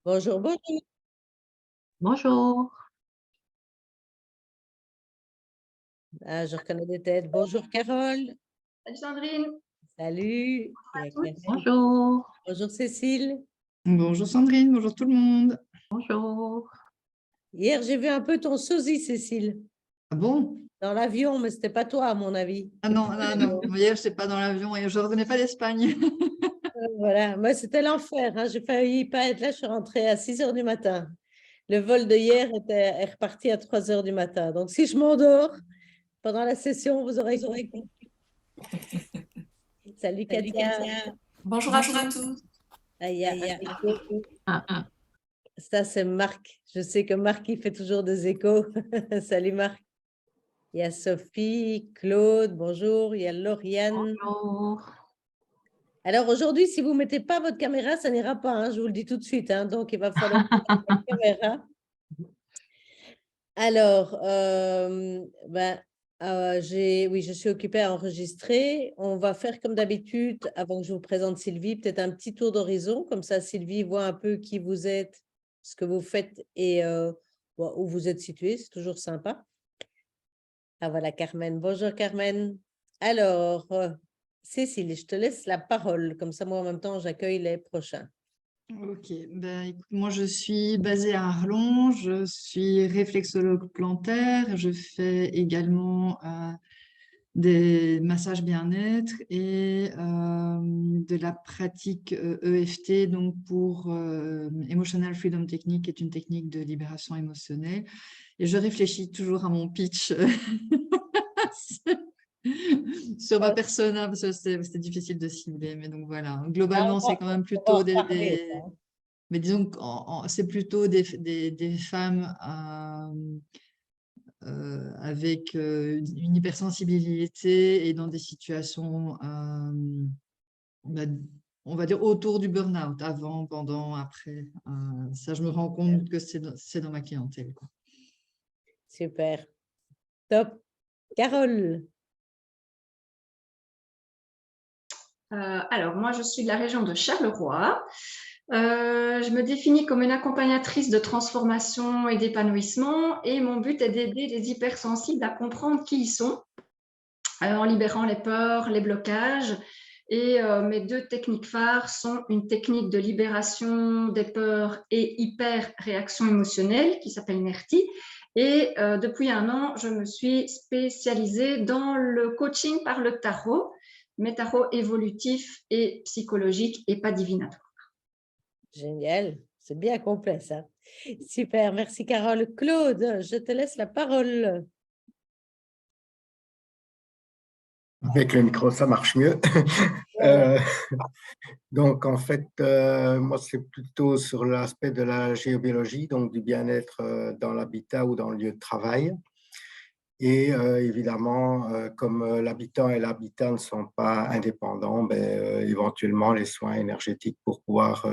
Bonjour, bonjour. Bonjour. Ah, je reconnais des têtes. Bonjour Carole. Salut Sandrine, Salut. Il y à a toutes. Karel. Bonjour. Bonjour Cécile. Bonjour Sandrine, bonjour tout le monde. Bonjour. Hier, j'ai vu un peu ton sosie, Cécile, Ah bon? dans l'avion, mais c'était pas toi, à mon avis. Ah non, non. Hier, je n'étais pas dans l'avion et je ne revenais pas d'Espagne. Voilà, moi, c'était l'enfer, hein. J'ai failli pas être là. Je suis rentrée à 6 heures du matin. Le vol de hier est reparti à 3 heures du matin. Donc, si je m'endors pendant la session, vous aurez compris. Salut Katia. Bonjour à tous. Ah, il y a un écho. Ah, Ça, c'est Marc. Je sais que Marc, il fait toujours des échos. Salut Marc. Il y a Sophie, Claude, bonjour. Il y a Lauriane. bonjour. Alors aujourd'hui, si vous ne mettez pas votre caméra, ça n'ira pas, hein, je vous le dis tout de suite, hein. Donc, il va falloir mettre votre caméra. Alors, oui, je suis occupée à enregistrer. On va faire comme d'habitude, avant que je vous présente Sylvie, peut-être un petit tour d'horizon. Comme ça, Sylvie voit un peu qui vous êtes, ce que vous faites et où vous êtes situé. C'est toujours sympa. Ah voilà, Carmen. Bonjour, Carmen. Alors, Cécile, je te laisse la parole. Comme ça, moi, en même temps, j'accueille les prochains. Ok, ben, écoute, moi je suis basée à Arlon, je suis réflexologue plantaire, je fais également des massages bien-être et de la pratique EFT, donc pour Emotional Freedom Technique, qui est une technique de libération émotionnelle. Et je réfléchis toujours à mon pitch sur ma persona, parce que c'était difficile de cibler, mais donc voilà. Globalement, c'est quand même On va en plutôt reparler, ça. mais disons que c'est plutôt des femmes avec une hypersensibilité et dans des situations, bah, on va dire, autour du burn-out, avant, pendant, après. Ça, je me rends compte que c'est dans ma clientèle, quoi. Super. Top. Carole. Alors, moi, je suis de la région de Charleroi. Je me définis comme une accompagnatrice de transformation et d'épanouissement et mon but est d'aider les hypersensibles à comprendre qui ils sont en libérant les peurs, les blocages. Et mes deux techniques phares sont une technique de libération des peurs et hyper-réaction émotionnelle qui s'appelle NERTI. Et depuis un an, je me suis spécialisée dans le coaching par le tarot, mais tarot évolutif et psychologique et pas divinatoire. Génial. C'est bien complet, ça. Super. Merci, Carole. Claude, je te laisse la parole. Avec le micro, ça marche mieux. Voilà. Donc, en fait, moi, c'est plutôt sur l'aspect de la géobiologie, donc du bien-être dans l'habitat ou dans le lieu de travail. Et évidemment, comme l'habitant et l'habitat ne sont pas indépendants, ben, éventuellement les soins énergétiques pour pouvoir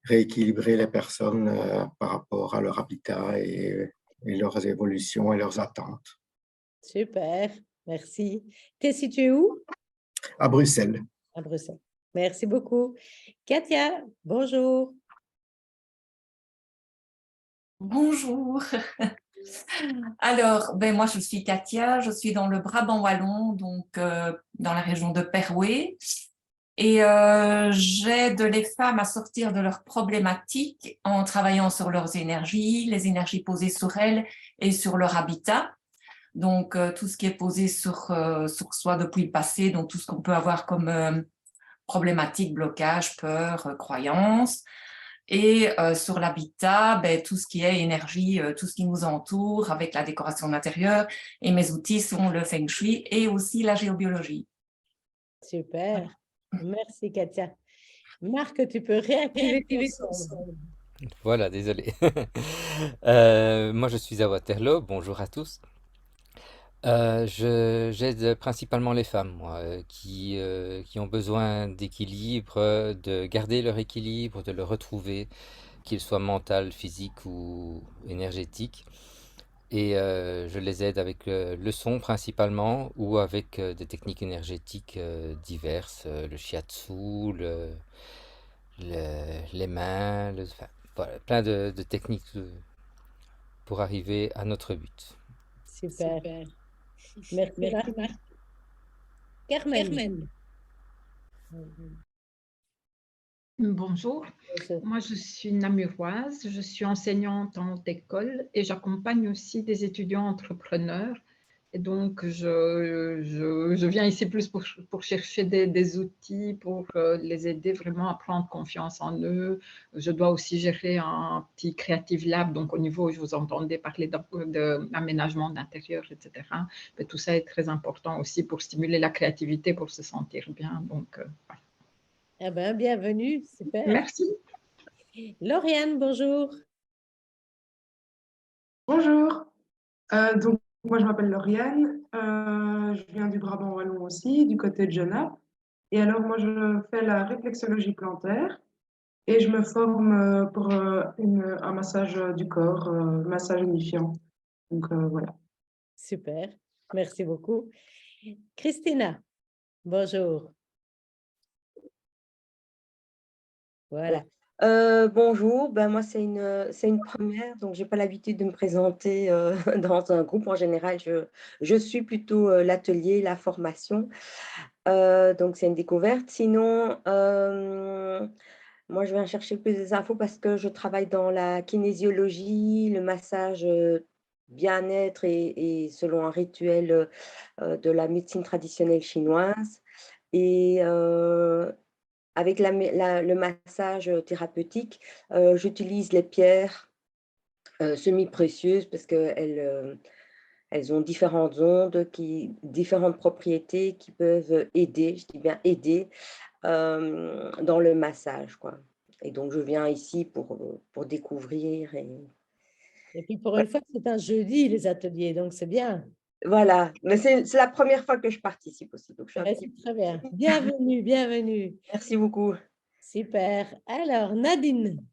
rééquilibrer les personnes par rapport à leur habitat et leurs évolutions et leurs attentes. Super. Merci. Tu es situé où? À Bruxelles. À Bruxelles. Merci beaucoup. Katia, bonjour. Bonjour. Alors, moi, je suis Katia, je suis dans le Brabant wallon, donc dans la région de Perouet. Et j'aide les femmes à sortir de leurs problématiques en travaillant sur leurs énergies, les énergies posées sur elles et sur leur habitat. Donc, tout ce qui est posé sur soi depuis le passé, donc tout ce qu'on peut avoir comme problématique, blocage, peur, croyance. Et sur l'habitat, tout ce qui est énergie, tout ce qui nous entoure avec la décoration d'intérieur. Et mes outils sont le Feng Shui et aussi la géobiologie. Super. Merci, Katia. Marc, tu peux réactiver ton son. Voilà, désolé. Moi, je suis à Waterloo. Bonjour à tous. J'aide principalement les femmes, moi, qui ont besoin d'équilibre, de garder leur équilibre, de le retrouver, qu'il soit mental, physique ou énergétique. Et je les aide avec le son principalement ou avec des techniques énergétiques diverses, le shiatsu, les mains, enfin, voilà, plein de techniques pour arriver à notre but. Super. Merci, Marc. Carmen. Bonjour, Bonjour. moi je suis namuroise, je suis enseignante en haute école et j'accompagne aussi des étudiants entrepreneurs. Et donc je viens ici plus pour chercher des outils pour les aider vraiment à prendre confiance en eux. Je dois aussi gérer un petit Creative Lab, donc au niveau où je vous entendais parler d'aménagement d'intérieur, etc. Mais tout ça est très important aussi pour stimuler la créativité, pour se sentir bien. Donc, voilà. Eh ben, bienvenue, super. Merci. Lauriane, bonjour. Bonjour, donc moi je m'appelle Lauriane, je viens du Brabant wallon aussi, du côté de Genappe. Et alors moi je fais la réflexologie plantaire et je me forme pour un massage du corps, massage unifiant. Donc voilà. Super, merci beaucoup. Christina, bonjour. Voilà. Bonjour, ben moi c'est une première, donc j'ai pas l'habitude de me présenter dans un groupe. En général, je suis plutôt l'atelier, la formation, donc c'est une découverte. Sinon, moi je viens chercher plus des infos parce que je travaille dans la kinésiologie, le massage bien-être et selon un rituel de la médecine traditionnelle chinoise. Et avec le massage thérapeutique, j'utilise les pierres semi-précieuses parce qu'elles elles ont différentes ondes, différentes propriétés qui peuvent aider, je dis bien aider, dans le massage, quoi. Et donc, je viens ici pour découvrir. Et puis pour une fois, c'est un jeudi, les ateliers, donc c'est bien. Voilà, mais c'est la première fois que je participe aussi. Donc je suis un Ouais, petit c'est très bien. Bienvenue, bienvenue. Merci beaucoup. Super. Alors, Nadine.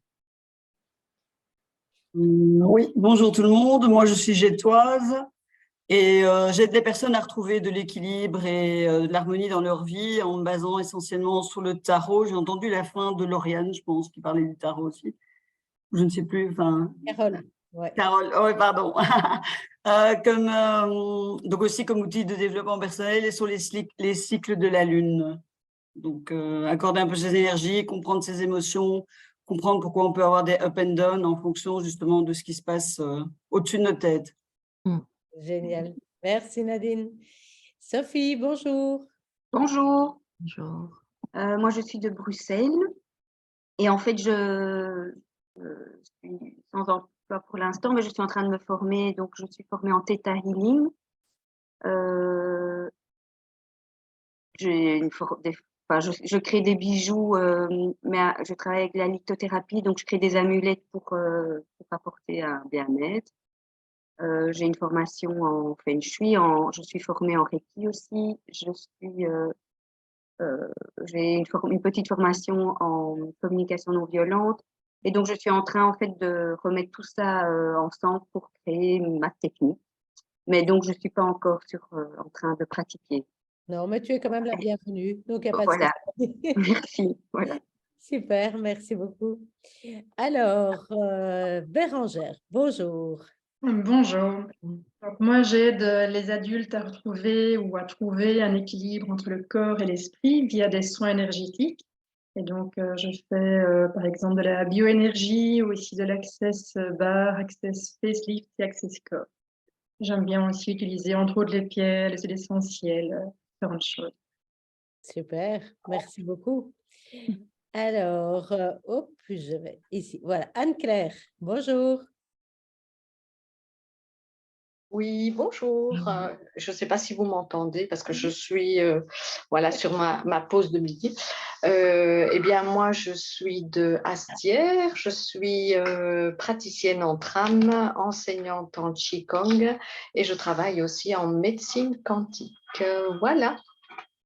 Oui, bonjour tout le monde. Moi, je suis gétoise et j'aide les personnes à retrouver de l'équilibre et de l'harmonie dans leur vie en me basant essentiellement sur le tarot. J'ai entendu la fin de Lauriane, je pense, qui parlait du tarot aussi. Je ne sais plus. Enfin, Carole. Ouais. Carole, oh, pardon. Donc aussi comme outil de développement personnel et sur les cycles de la Lune. Donc, accorder un peu ses énergies, comprendre ses émotions, comprendre pourquoi on peut avoir des up and down en fonction justement de ce qui se passe au-dessus de notre tête. Génial. Merci, Nadine. Sophie, bonjour. Bonjour. Bonjour. Moi, je suis de Bruxelles et en fait, je suis sans emploi pour l'instant, mais je suis en train de me former. Donc, je suis formée en Theta Healing. Je crée des bijoux, mais je travaille avec la lithothérapie, donc je crée des amulettes pour apporter un bien-être. J'ai une formation en Feng Shui, je suis formée en Reiki aussi. J'ai une petite formation en communication non violente. Et donc, je suis en train, en fait, de remettre tout ça ensemble pour créer ma technique. Mais donc, je ne suis pas encore en train de pratiquer. Non, mais tu es quand même la bienvenue. Donc, il n'y a pas Voilà. de souci. Merci. Voilà. Super, merci beaucoup. Alors, Bérangère, bonjour. Bonjour. Donc, moi, j'aide les adultes à retrouver ou à trouver un équilibre entre le corps et l'esprit via des soins énergétiques. Et donc, je fais par exemple de la bioénergie ou aussi de l'Access Bar, Access Facelift et Access Corps. J'aime bien aussi utiliser entre autres les pierres, les huiles essentielles, différentes choses. Super, merci beaucoup. Alors, hop, je vais ici. Voilà, Anne-Claire, bonjour. Oui, bonjour. Je ne sais pas si vous m'entendez parce que je suis voilà, sur ma pause de midi. Eh bien, moi, je suis de Astières. Je suis praticienne en trame, enseignante en Qigong et je travaille aussi en médecine quantique. Voilà.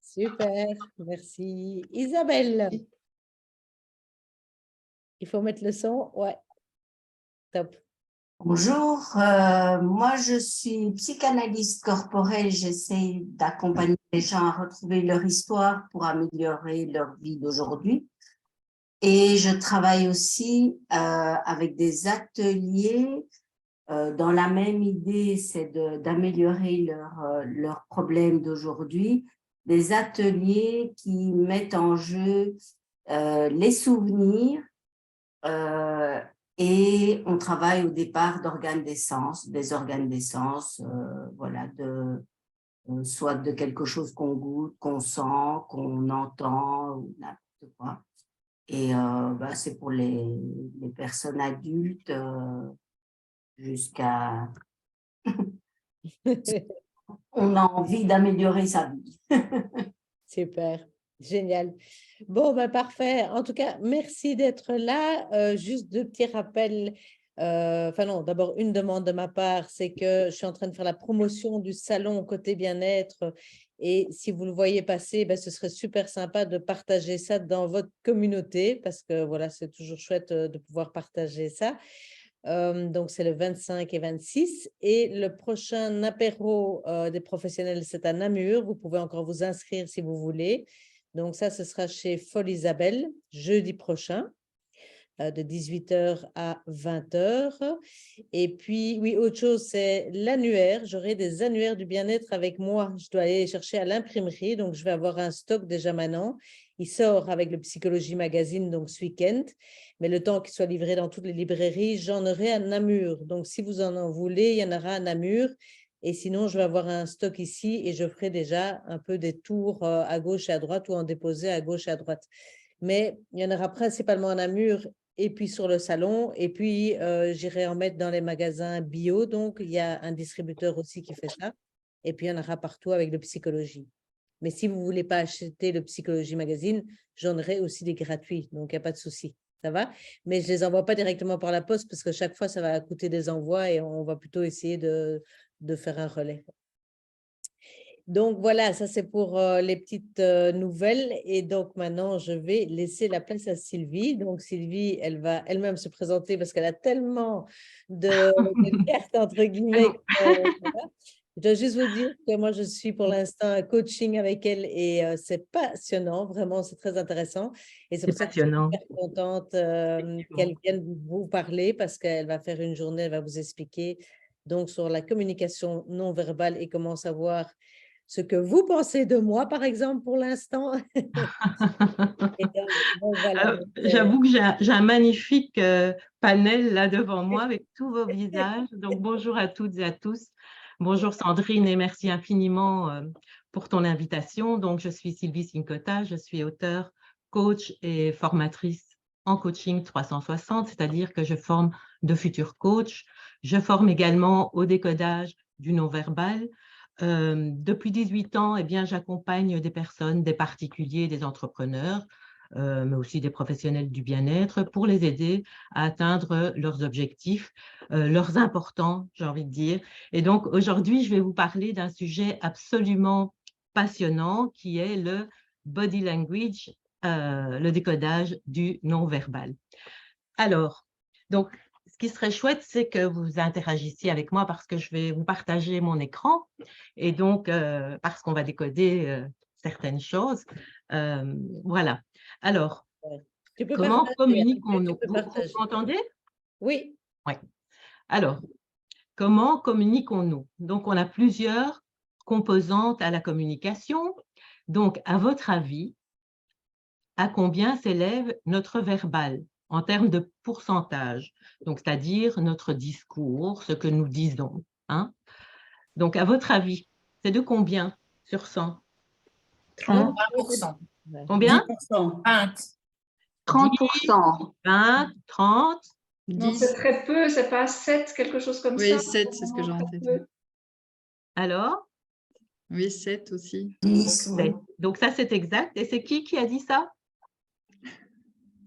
Super, merci. Isabelle. Il faut mettre le son. Ouais. Top. Bonjour, moi je suis psychanalyste corporelle, j'essaie d'accompagner les gens à retrouver leur histoire pour améliorer leur vie d'aujourd'hui. Et je travaille aussi avec des ateliers dans la même idée, c'est d'améliorer leurs problèmes d'aujourd'hui, des ateliers qui mettent en jeu les souvenirs et on travaille au départ d'organes d'essence, des organes d'essence, voilà, soit de quelque chose qu'on goûte, qu'on sent, qu'on entend, ou n'importe quoi. Et c'est pour les personnes adultes jusqu'à... On a envie d'améliorer sa vie. Super, génial. Bon, ben parfait. En tout cas, merci d'être là. Juste deux petits rappels. Enfin non, d'abord une demande de ma part, c'est que je suis en train de faire la promotion du salon côté bien-être. Et si vous le voyez passer, ben, ce serait super sympa de partager ça dans votre communauté parce que voilà, c'est toujours chouette de pouvoir partager ça. Donc, c'est le 25 et 26. Et le prochain apéro des professionnels, c'est à Namur. Vous pouvez encore vous inscrire si vous voulez. Donc, ça, ce sera chez Folle Isabelle, jeudi prochain, de 18h à 20h. Et puis, oui, autre chose, c'est l'annuaire. J'aurai des annuaires du bien-être avec moi. Je dois aller les chercher à l'imprimerie. Donc, je vais avoir un stock déjà maintenant. Il sort avec le Psychologie Magazine, donc ce week-end. Mais le temps qu'il soit livré dans toutes les librairies, j'en aurai à Namur. Donc, si vous en voulez, il y en aura à Namur. Et sinon, je vais avoir un stock ici et je ferai déjà un peu des tours à gauche et à droite ou en déposer à gauche et à droite. Mais il y en aura principalement à Namur et puis sur le salon. Et puis, j'irai en mettre dans les magasins bio. Donc, il y a un distributeur aussi qui fait ça. Et puis, il y en aura partout avec le Psychologie. Mais si vous ne voulez pas acheter le Psychologie Magazine, j'en aurai aussi des gratuits. Donc, il n'y a pas de souci. Ça va? Mais je ne les envoie pas directement par la poste parce que chaque fois, ça va coûter des envois et on va plutôt essayer de faire un relais. Donc, voilà, ça c'est pour les petites nouvelles. Et donc, maintenant, je vais laisser la place à Sylvie. Donc, Sylvie, elle va elle-même se présenter parce qu'elle a tellement de cartes, entre guillemets. Voilà. Je dois juste vous dire que moi, je suis pour l'instant un coaching avec elle et c'est passionnant, vraiment, c'est très intéressant. Et c'est pour ça que je suis passionnant. super contente qu'elle vienne vous parler parce qu'elle va faire une journée, elle va vous expliquer donc sur la communication non verbale et comment savoir ce que vous pensez de moi, par exemple, pour l'instant. Voilà. J'avoue que j'ai un magnifique panel là devant moi avec tous vos visages. Donc, bonjour à toutes et à tous. Bonjour Sandrine et merci infiniment pour ton invitation. Donc, je suis Sylvie Sinkota, je suis auteure, coach et formatrice en coaching 360, c'est-à-dire que je forme de futurs coachs. Je forme également au décodage du non-verbal. Depuis 18 ans, eh bien, j'accompagne des personnes, des particuliers, des entrepreneurs, mais aussi des professionnels du bien-être pour les aider à atteindre leurs objectifs, leurs importants, j'ai envie de dire. Et donc, aujourd'hui, je vais vous parler d'un sujet absolument passionnant qui est le body language, le décodage du non-verbal. Alors, donc, ce qui serait chouette, c'est que vous interagissiez avec moi parce que je vais vous partager mon écran et donc, parce qu'on va décoder certaines choses. Voilà. Alors, comment communiquons-nous? Vous m'entendez? Oui. Oui. Alors, comment communiquons-nous? Donc, on a plusieurs composantes à la communication. Donc, à votre avis, à combien s'élève notre verbal en termes de pourcentage, donc c'est-à-dire notre discours, ce que nous disons, hein? Donc, à votre avis, c'est de combien sur 100? 30%. Combien? 20. 30%. 20, 30. Non, c'est très peu, c'est pas 7, quelque chose comme ça. Oui, 7, c'est ce que j'ai en tête. Alors? Oui, 7 aussi. 7. Donc, ça, c'est exact. Et c'est qui a dit ça?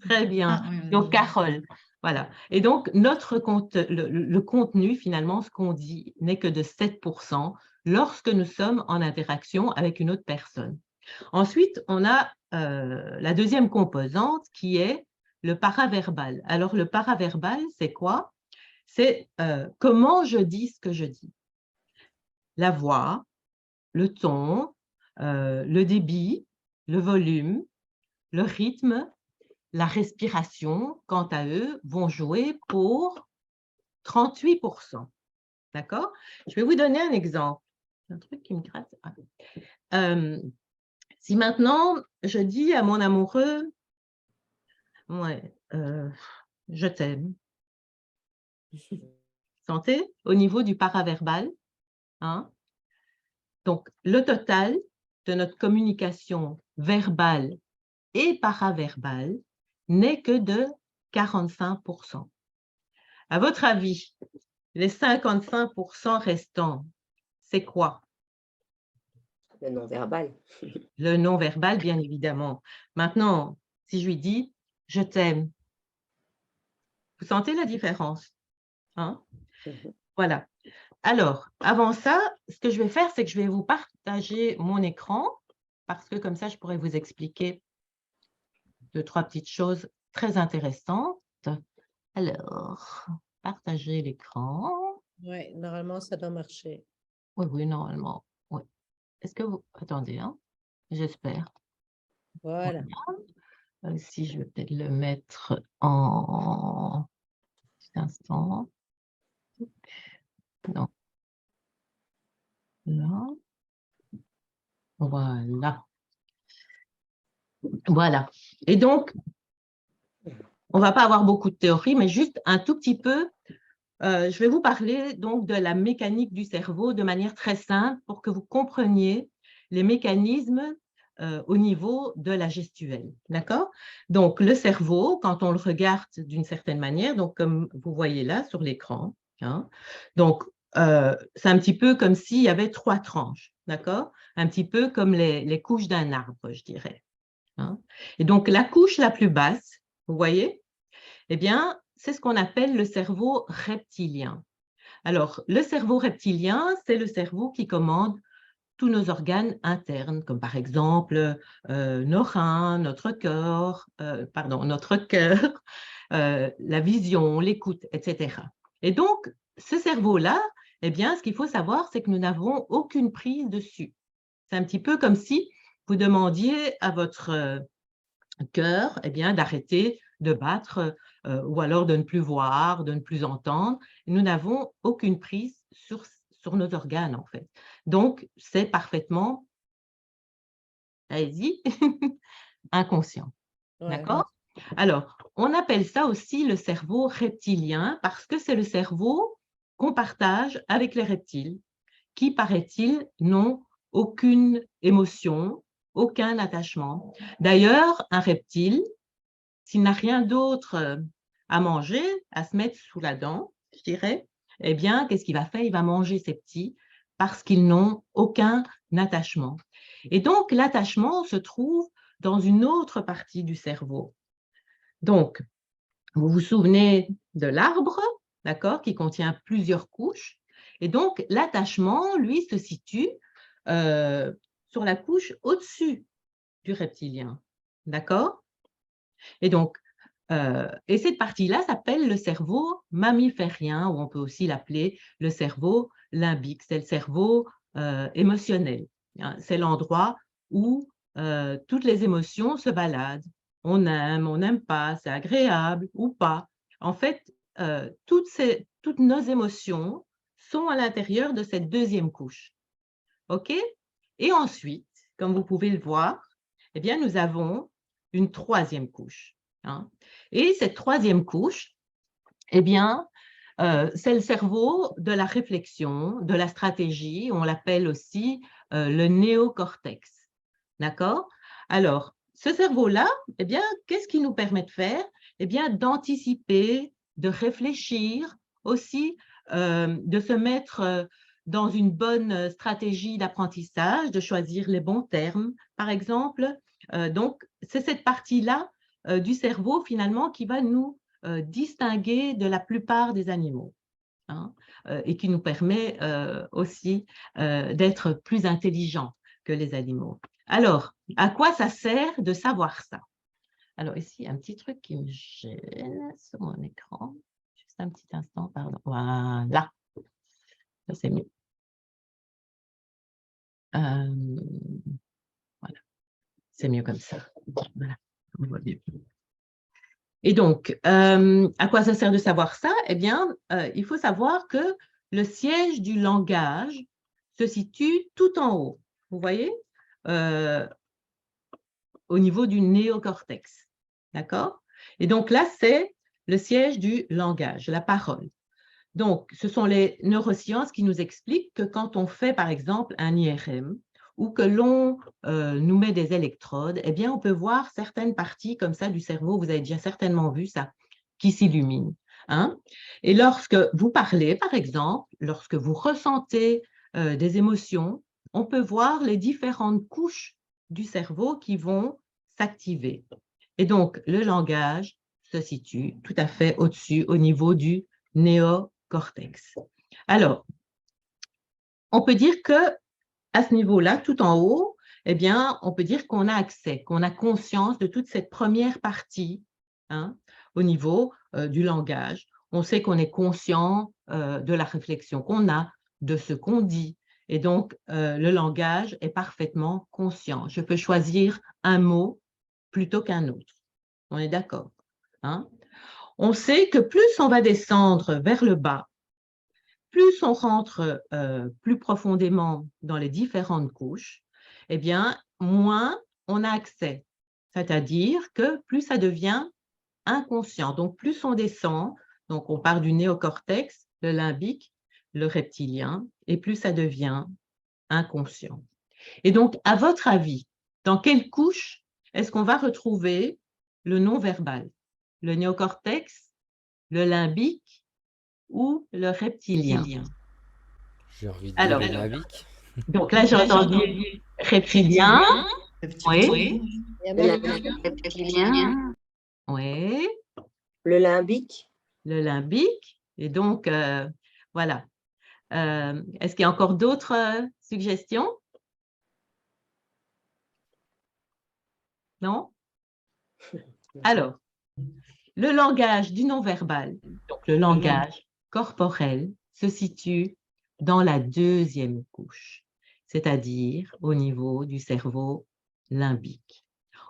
Très bien. Donc, Carole. Voilà. Et donc, le contenu, finalement, ce qu'on dit, n'est que de 7% lorsque nous sommes en interaction avec une autre personne. Ensuite, on a la deuxième composante qui est le paraverbal. Alors, le paraverbal, c'est quoi? C'est comment je dis ce que je dis. La voix, le ton, le débit, le volume, le rythme, la respiration, quant à eux, vont jouer pour 38%. D'accord? Je vais vous donner un exemple. Un truc qui me gratte. Si maintenant, je dis à mon amoureux, ouais, je t'aime. Sentez, au niveau du paraverbal. Hein? Donc, le total de notre communication verbale et paraverbale n'est que de 45%. À votre avis, les 55% restants, c'est quoi? Le non-verbal. Le non-verbal, bien évidemment. Maintenant, si je lui dis « je t'aime », vous sentez la différence? Hein? Voilà. Alors, avant ça, ce que je vais faire, c'est que je vais vous partager mon écran parce que comme ça, je pourrais vous expliquer 2-3 petites choses très intéressantes. Alors, partager l'écran. Oui, normalement, ça doit marcher. Oui, oui, normalement. Oui. Est-ce que vous... Attendez, hein? J'espère. Voilà. Si je vais peut-être le mettre en... Petit instant. Non. Là. Voilà. Voilà. Et donc, on ne va pas avoir beaucoup de théorie, mais juste un tout petit peu. Je vais vous parler donc de la mécanique du cerveau de manière très simple pour que vous compreniez les mécanismes au niveau de la gestuelle. D'accord? Donc, le cerveau, quand on le regarde d'une certaine manière, donc comme vous voyez là sur l'écran, hein, donc c'est un petit peu comme s'il y avait 3 tranches. D'accord? Un petit peu comme les couches d'un arbre, je dirais. Hein? Et donc, la couche la plus basse, vous voyez, eh bien, c'est ce qu'on appelle le cerveau reptilien. Alors, le cerveau reptilien, c'est le cerveau qui commande tous nos organes internes, comme par exemple nos reins, notre cœur, la vision, l'écoute, etc. Et donc, ce cerveau-là, eh bien, ce qu'il faut savoir, c'est que nous n'avons aucune prise dessus. C'est un petit peu comme si vous demandiez à votre cœur, eh bien, d'arrêter de battre ou alors de ne plus voir, de ne plus entendre. Nous n'avons aucune prise sur nos organes, en fait. Donc, c'est parfaitement, allez-y, inconscient. Ouais. D'accord? Alors, on appelle ça aussi le cerveau reptilien parce que c'est le cerveau qu'on partage avec les reptiles qui, paraît-il, n'ont aucune émotion, aucun attachement. D'ailleurs, un reptile, s'il n'a rien d'autre à manger, à se mettre sous la dent, je dirais, eh bien, qu'est-ce qu'il va faire? Il va manger ses petits parce qu'ils n'ont aucun attachement. Et donc, l'attachement se trouve dans une autre partie du cerveau. Donc, vous vous souvenez de l'arbre, d'accord, qui contient plusieurs couches. Et donc, l'attachement, lui, se situe sur la couche au-dessus du reptilien, d'accord? Et donc, et cette partie-là s'appelle le cerveau mammiférien, ou on peut aussi l'appeler le cerveau limbique. C'est le cerveau émotionnel. Hein. C'est l'endroit où toutes les émotions se baladent. On n'aime pas, c'est agréable ou pas. En fait, toutes nos émotions sont à l'intérieur de cette deuxième couche. OK? Et ensuite, comme vous pouvez le voir, eh bien, nous avons une troisième couche. Hein. Et cette troisième couche, eh bien, c'est le cerveau de la réflexion, de la stratégie, on l'appelle aussi le néocortex. D'accord? Alors, ce cerveau-là, eh bien, qu'est-ce qu'il nous permet de faire? Eh bien, d'anticiper, de réfléchir, aussi de se mettre dans une bonne stratégie d'apprentissage, de choisir les bons termes, par exemple. Donc, c'est cette partie-là du cerveau, finalement, qui va nous distinguer de la plupart des animaux. Hein, et qui nous permet aussi d'être plus intelligents que les animaux. Alors, à quoi ça sert de savoir ça? Alors ici, un petit truc qui me gêne sur mon écran. Juste un petit instant, pardon. Voilà. Ça, c'est mieux. Voilà. C'est mieux comme ça. Voilà. On voit mieux. Et donc, à quoi ça sert de savoir ça? Eh bien, il faut savoir que le siège du langage se situe tout en haut. Vous voyez? Au niveau du néocortex. D'accord? Et donc là, c'est le siège du langage, la parole. Donc, ce sont les neurosciences qui nous expliquent que quand on fait, par exemple, un IRM ou que l'on nous met des électrodes, eh bien, on peut voir certaines parties comme ça du cerveau, vous avez déjà certainement vu ça, qui s'illuminent. Hein? Et lorsque vous parlez, par exemple, lorsque vous ressentez des émotions, on peut voir les différentes couches du cerveau qui vont s'activer. Et donc, le langage se situe tout à fait au-dessus, au niveau du néocortex. Alors, on peut dire que à ce niveau-là, tout en haut, eh bien, on peut dire qu'on a accès, qu'on a conscience de toute cette première partie hein, au niveau du langage. On sait qu'on est conscient de la réflexion qu'on a, de ce qu'on dit. Et donc, le langage est parfaitement conscient. Je peux choisir un mot plutôt qu'un autre. On est d'accord. Hein? On sait que plus on va descendre vers le bas, plus on rentre plus profondément dans les différentes couches, eh bien, moins on a accès. C'est-à-dire que plus ça devient inconscient. Donc, plus on descend, donc on part du néocortex, le limbique, le reptilien, et plus ça devient inconscient. Et donc, à votre avis, dans quelle couche est-ce qu'on va retrouver le non-verbal? Le néocortex, le limbique ou le reptilien? J'ai envie de dire Alors, le limbique. donc là, j'ai entendu reptilien. Oui. Reptilien. Oui. Le limbique. Le limbique. Et donc, voilà. Est-ce qu'il y a encore d'autres suggestions? Non? Alors, le langage du non-verbal, donc le langage corporel, se situe dans la deuxième couche, c'est-à-dire au niveau du cerveau limbique.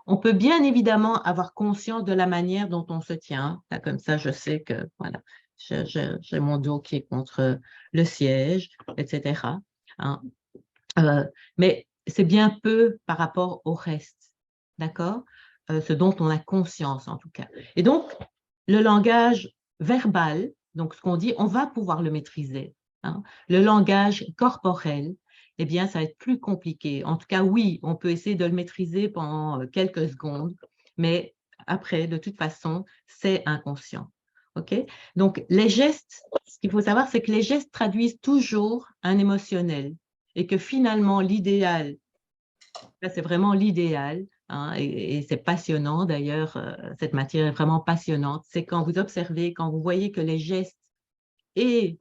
On peut bien évidemment avoir conscience de la manière dont on se tient. Là, comme ça, je sais que voilà, j'ai mon dos qui est contre le siège, etc. Hein. Mais c'est bien peu par rapport au reste, d'accord? Ce dont on a conscience en tout cas. Et donc, le langage verbal, donc ce qu'on dit, on va pouvoir le maîtriser. Hein. Le langage corporel, eh bien, ça va être plus compliqué. En tout cas, oui, on peut essayer de le maîtriser pendant quelques secondes, mais après, de toute façon, c'est inconscient. Okay? Donc, les gestes, ce qu'il faut savoir, c'est que les gestes traduisent toujours un émotionnel et que finalement, l'idéal, c'est vraiment l'idéal, hein, et c'est passionnant d'ailleurs, cette matière est vraiment passionnante, c'est quand vous observez, quand vous voyez que les gestes et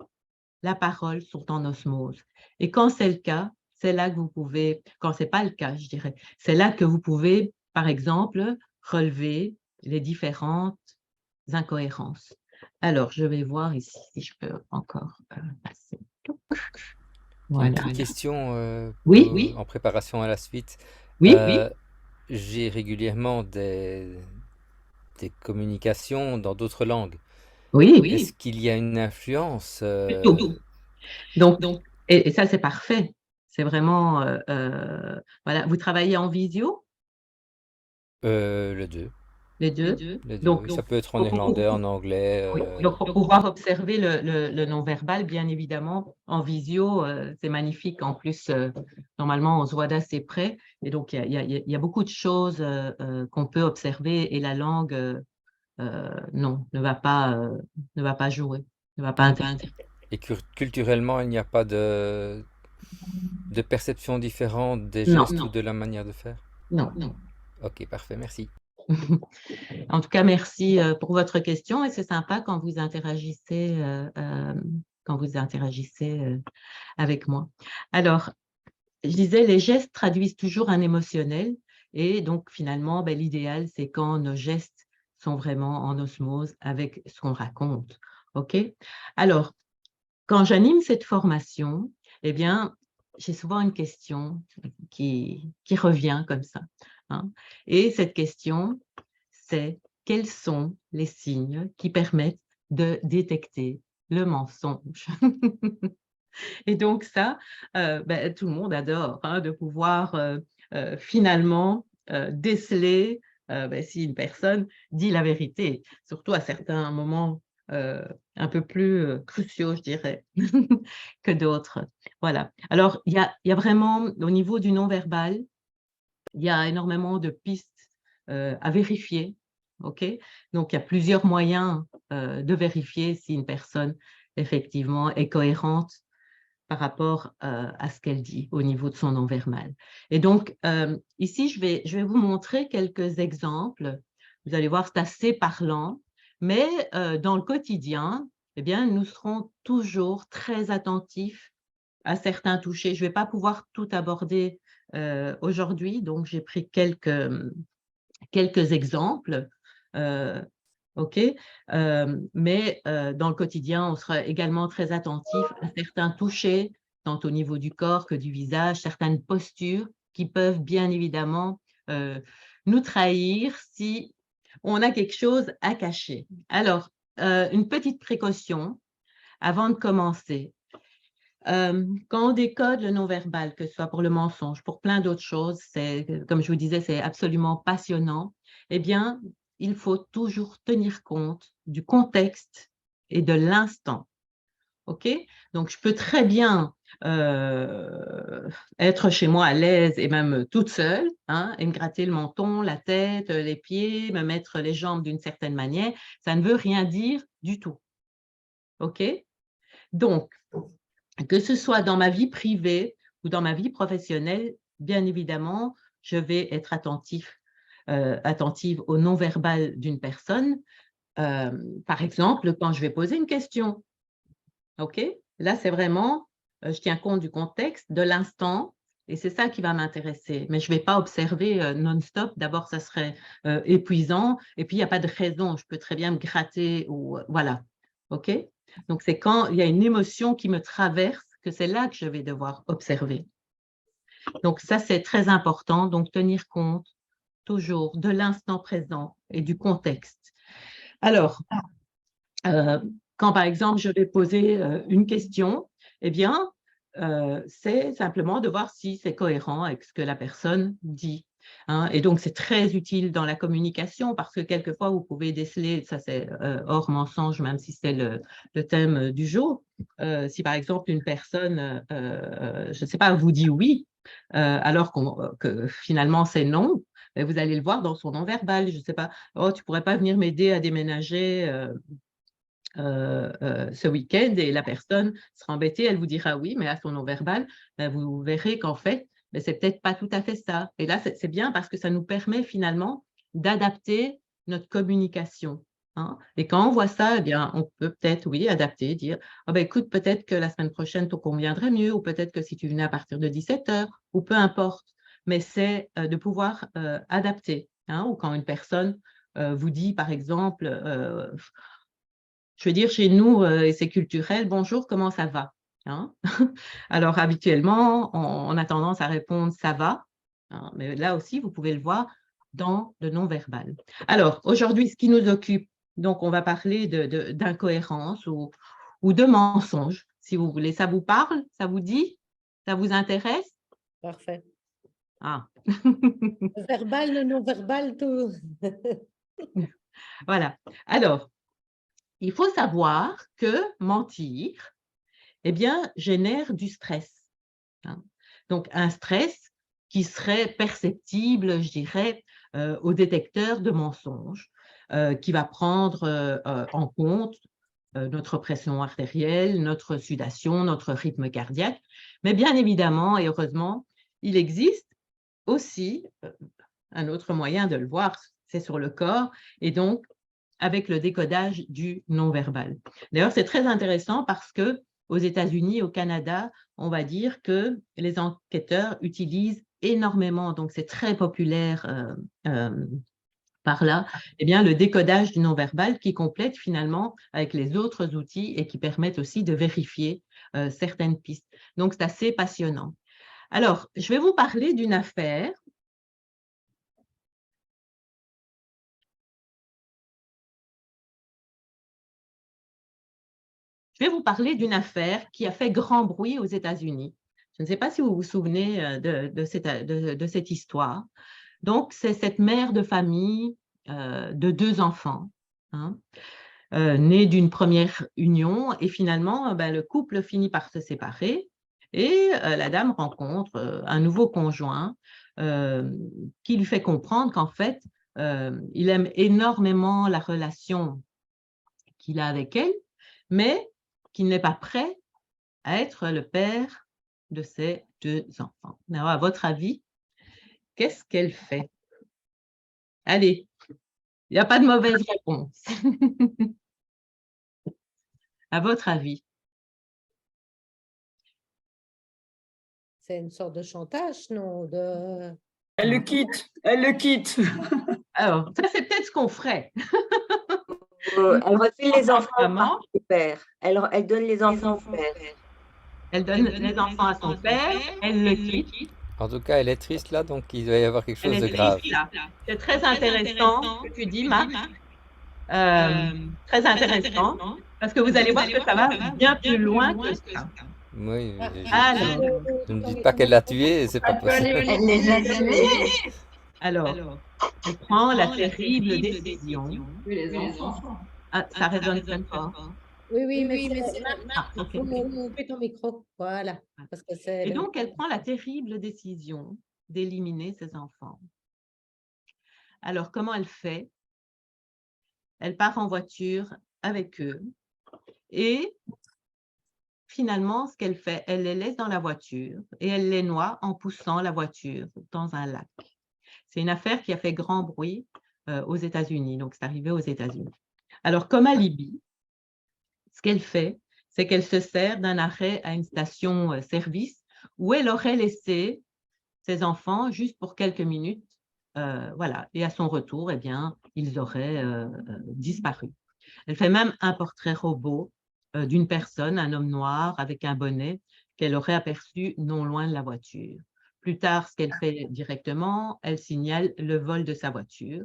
la parole sont en osmose. Et quand c'est le cas, c'est là que vous pouvez, quand ce n'est pas le cas, je dirais, c'est là que vous pouvez, par exemple, relever les différentes incohérences. Alors, je vais voir ici si je peux encore passer. Une petite question Oui. en préparation à la suite. Oui. J'ai régulièrement des communications dans d'autres langues. Oui. Est-ce qu'il y a une influence Donc, et ça, c'est parfait. C'est vraiment... voilà. Vous travaillez en visio? Les deux. Les deux? Donc, oui. Ça peut être en néerlandais, en anglais. Donc, pour pouvoir observer le non-verbal, bien évidemment, en visio, c'est magnifique. En plus, normalement, on se voit d'assez près. Et donc, il y a beaucoup de choses qu'on peut observer et la langue, non, ne va pas jouer, ne va pas intervenir. Et culturellement, il n'y a pas de perception différente des gestes ou de la manière de faire? Non. Ok, parfait, merci. En tout cas, merci pour votre question et c'est sympa quand vous interagissez, avec moi. Alors, je disais, les gestes traduisent toujours un émotionnel et donc finalement, l'idéal, c'est quand nos gestes sont vraiment en osmose avec ce qu'on raconte. OK? Alors, quand j'anime cette formation, eh bien, j'ai souvent une question qui revient comme ça. Hein. Et cette question, c'est quels sont les signes qui permettent de détecter le mensonge. Et donc ça, tout le monde adore hein, de pouvoir finalement déceler si une personne dit la vérité, surtout à certains moments un peu plus cruciaux, je dirais, que d'autres. Voilà. Alors, il y a vraiment, au niveau du non-verbal, il y a énormément de pistes à vérifier. OK? Donc, il y a plusieurs moyens de vérifier si une personne, effectivement, est cohérente par rapport à ce qu'elle dit au niveau de son non-verbal. Et donc, ici, je vais vous montrer quelques exemples. Vous allez voir, c'est assez parlant, mais dans le quotidien, eh bien, nous serons toujours très attentifs à certains touchés. Je ne vais pas pouvoir tout aborder aujourd'hui, donc j'ai pris quelques exemples. OK, mais dans le quotidien, on sera également très attentif à certains touchés, tant au niveau du corps que du visage, certaines postures qui peuvent bien évidemment nous trahir si on a quelque chose à cacher. Alors, une petite précaution avant de commencer. Quand on décode le non-verbal, que ce soit pour le mensonge, pour plein d'autres choses, comme je vous disais, c'est absolument passionnant, eh bien, il faut toujours tenir compte du contexte et de l'instant. OK? Donc, je peux très bien être chez moi à l'aise et même toute seule, hein, et me gratter le menton, la tête, les pieds, me mettre les jambes d'une certaine manière. Ça ne veut rien dire du tout. OK? Donc, que ce soit dans ma vie privée ou dans ma vie professionnelle, bien évidemment, je vais être attentive au non-verbal d'une personne. Par exemple, quand je vais poser une question. OK? Là, c'est vraiment, je tiens compte du contexte, de l'instant, et c'est ça qui va m'intéresser. Mais je ne vais pas observer non-stop. D'abord, ça serait épuisant, et puis il n'y a pas de raison. Je peux très bien me gratter, ou voilà. OK? Donc, c'est quand il y a une émotion qui me traverse que c'est là que je vais devoir observer. Donc, ça, c'est très important. Donc, tenir compte toujours de l'instant présent et du contexte. Alors, quand, par exemple, je vais poser une question, eh bien, c'est simplement de voir si c'est cohérent avec ce que la personne dit. Hein. Et donc, c'est très utile dans la communication parce que quelquefois, vous pouvez déceler, ça c'est hors mensonge, même si c'est le thème du jour, si par exemple une personne, je ne sais pas, vous dit oui, alors que finalement c'est non, vous allez le voir dans son non-verbal. Je ne sais pas, oh, tu ne pourrais pas venir m'aider à déménager ce week-end, et la personne sera embêtée, elle vous dira oui, mais à son non-verbal, vous verrez qu'en fait, c'est peut-être pas tout à fait ça. Et là, c'est bien parce que ça nous permet finalement d'adapter notre communication. Hein. Et quand on voit ça, eh bien, on peut peut-être, oui, adapter, dire oh, écoute, peut-être que la semaine prochaine, te conviendrait mieux, ou peut-être que si tu venais à partir de 17h, ou peu importe. Mais c'est de pouvoir adapter. Hein, ou quand une personne vous dit, par exemple, je veux dire, chez nous, et c'est culturel, bonjour, comment ça va? Hein. Alors, habituellement, on a tendance à répondre ça va, hein, mais là aussi, vous pouvez le voir dans le non-verbal. Alors, aujourd'hui, ce qui nous occupe, donc, on va parler d'incohérence ou de mensonge, si vous voulez. Ça vous parle? Ça vous dit? Ça vous intéresse? Parfait. Ah. Le verbal, le non-verbal, tout. Voilà. Alors, il faut savoir que mentir, eh bien, génère du stress. Hein. Donc, un stress qui serait perceptible, je dirais, au détecteur de mensonges, qui va prendre en compte notre pression artérielle, notre sudation, notre rythme cardiaque. Mais bien évidemment et heureusement, il existe aussi un autre moyen de le voir, c'est sur le corps, et donc avec le décodage du non-verbal. D'ailleurs, c'est très intéressant parce que aux États-Unis, au Canada, on va dire que les enquêteurs utilisent énormément, donc c'est très populaire par là, eh bien, le décodage du non-verbal qui complète finalement avec les autres outils et qui permettent aussi de vérifier certaines pistes. Donc, c'est assez passionnant. Alors, je vais vous parler d'une affaire je vais vous parler d'une affaire qui a fait grand bruit aux États-Unis. Je ne sais pas si vous vous souvenez de cette histoire. Donc, c'est cette mère de famille de 2 enfants, hein, nés d'une première union, et finalement, le couple finit par se séparer, et la dame rencontre un nouveau conjoint qui lui fait comprendre qu'en fait, il aime énormément la relation qu'il a avec elle, mais qu'il n'est pas prêt à être le père de ses 2 enfants. Alors, à votre avis, qu'est-ce qu'elle fait? Allez, il n'y a pas de mauvaise réponse. À votre avis? C'est une sorte de chantage, non? Elle le quitte, elle le quitte. Alors, ça, c'est peut-être ce qu'on ferait. Elle refile les enfants Maman, au père. Elle donne les enfants au père. elle donne les enfants à son père, elle le quitte. En tout cas, elle est triste là, donc il doit y avoir quelque Elle chose de est grave. triste, là. C'est très intéressant ce que tu dis, Marc. Très intéressant, parce que vous allez voir que ça va bien plus loin que ça. Oui, Alors, ne me dites pas qu'elle l'a tué, c'est pas possible. Elle les a tués. alors, elle prend la terrible décision. Les enfants. Ah, ça résonne très fort. Oui, mais Ah, ok. faut couper ton micro. Voilà. Parce que c'est Et donc, elle prend la terrible décision d'éliminer ses enfants. Alors, comment elle fait? Elle part en voiture avec eux et finalement, ce qu'elle fait, elle les laisse dans la voiture et elle les noie en poussant la voiture dans un lac. C'est une affaire qui a fait grand bruit aux États-Unis, donc c'est arrivé aux États-Unis. Alors, comme alibi, ce qu'elle fait, c'est qu'elle se sert d'un arrêt à une station-service où elle aurait laissé ses enfants juste pour quelques minutes, voilà. Et à son retour, eh bien, ils auraient disparu. Elle fait même un portrait robot d'une personne, un homme noir avec un bonnet qu'elle aurait aperçu non loin de la voiture. Plus tard, ce qu'elle fait directement, elle signale le vol de sa voiture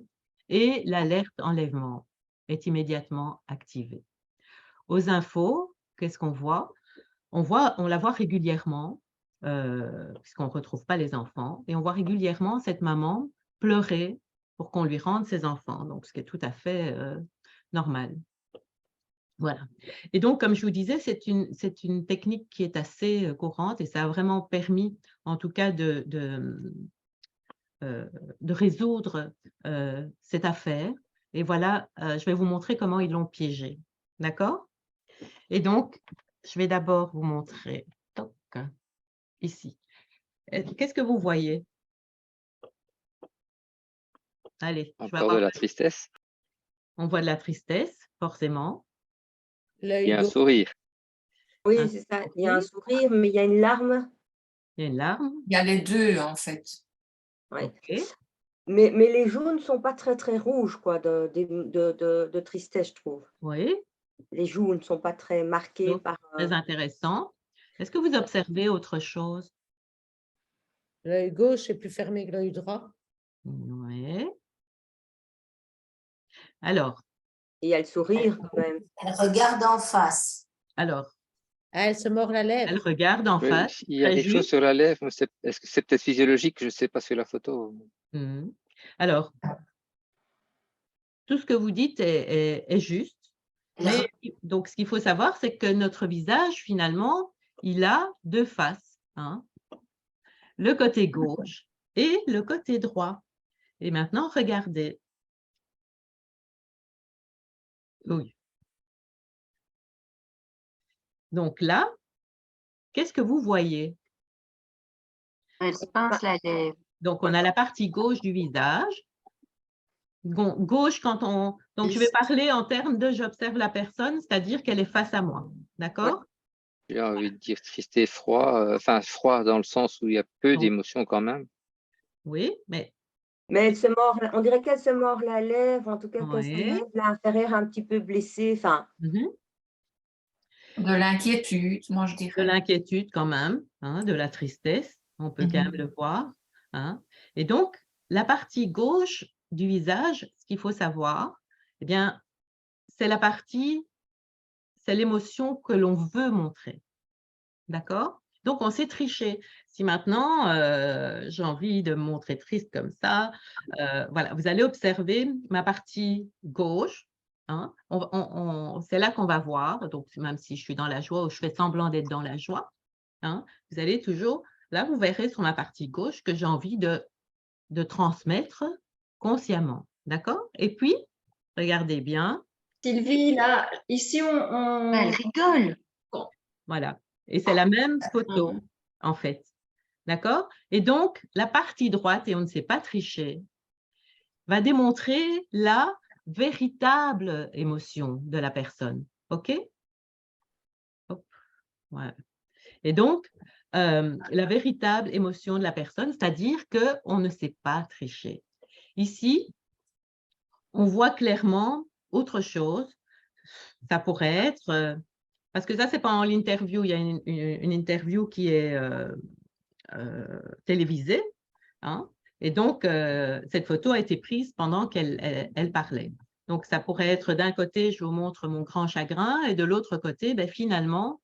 et l'alerte enlèvement est immédiatement activée. Aux infos, qu'est-ce qu'on voit? On la voit régulièrement, puisqu'on ne retrouve pas les enfants, et on voit régulièrement cette maman pleurer pour qu'on lui rende ses enfants, donc ce qui est tout à fait normal. Voilà. Et donc, comme je vous disais, c'est une technique qui est assez courante et ça a vraiment permis, en tout cas, de résoudre cette affaire. Et voilà, je vais vous montrer comment ils l'ont piégée. D'accord? Et donc, je vais d'abord vous montrer, toc, ici. Qu'est-ce que vous voyez? Allez, je vais Encore de la tristesse. On voit de la tristesse, forcément. Il y a un sourire. Oui, c'est ça. Il y a un sourire, mais il y a une larme. Il y a une larme. Il y a les deux, en fait. Ouais. Okay. Mais les joues ne sont pas très, très rouges, quoi, de tristesse, je trouve. Oui. Les joues ne sont pas très marquées Donc, par… Très intéressant. Est-ce que vous observez autre chose? L'œil gauche est plus fermé que l'œil droit. Oui. Alors. Et il y a le sourire, quand même. Elle regarde en face. Alors. Elle se mord la lèvre. Elle regarde en face. Il y a quelque chose sur la lèvre, est-ce que c'est peut-être physiologique? Je ne sais pas sur la photo. Alors, tout ce que vous dites est juste. Mais, donc, ce qu'il faut savoir, c'est que notre visage, finalement, il a 2 faces. Hein? Le côté gauche et le côté droit. Et maintenant, regardez. Oui. Donc là, qu'est-ce que vous voyez? Elle se pince la lèvre. Donc, on a la partie gauche du visage. Gauche, quand on… Donc, je vais parler en termes de j'observe la personne, c'est-à-dire qu'elle est face à moi. D'accord? J'ai envie de dire triste et froid. Enfin, froid dans le sens où il y a peu d'émotions quand même. Oui, mais… Mais elle se mord, on dirait qu'elle se mord la lèvre, en tout cas, que sa lèvre inférieure un petit peu blessée. Enfin… De l'inquiétude, moi je dirais. De l'inquiétude quand même, hein, de la tristesse, on peut quand même le voir. Hein. Et donc, la partie gauche du visage, ce qu'il faut savoir, eh bien, c'est la partie c'est l'émotion que l'on veut montrer. D'accord? Donc, on sait tricher. Si maintenant, j'ai envie de me montrer triste comme ça, voilà, vous allez observer ma partie gauche. Hein, c'est là qu'on va voir, donc même si je suis dans la joie ou je fais semblant d'être dans la joie, hein, vous allez toujours, là, vous verrez sur ma partie gauche que j'ai envie de transmettre consciemment. D'accord? Et puis, regardez bien. Sylvie, là, ici, Elle rigole. Voilà. Et c'est la même photo, en fait. D'accord? Et donc, la partie droite, et on ne sait pas tricher, va démontrer la véritable émotion de la personne. OK? Hop, voilà. Et donc, la véritable émotion de la personne, c'est-à-dire qu'on ne sait pas tricher. Ici, on voit clairement autre chose. Ça pourrait être, parce que ça, c'est pendant l'interview, il y a une interview qui est télévisée, hein, et donc cette photo a été prise pendant qu'elle parlait. Donc, ça pourrait être d'un côté, je vous montre mon grand chagrin, et de l'autre côté, ben, finalement,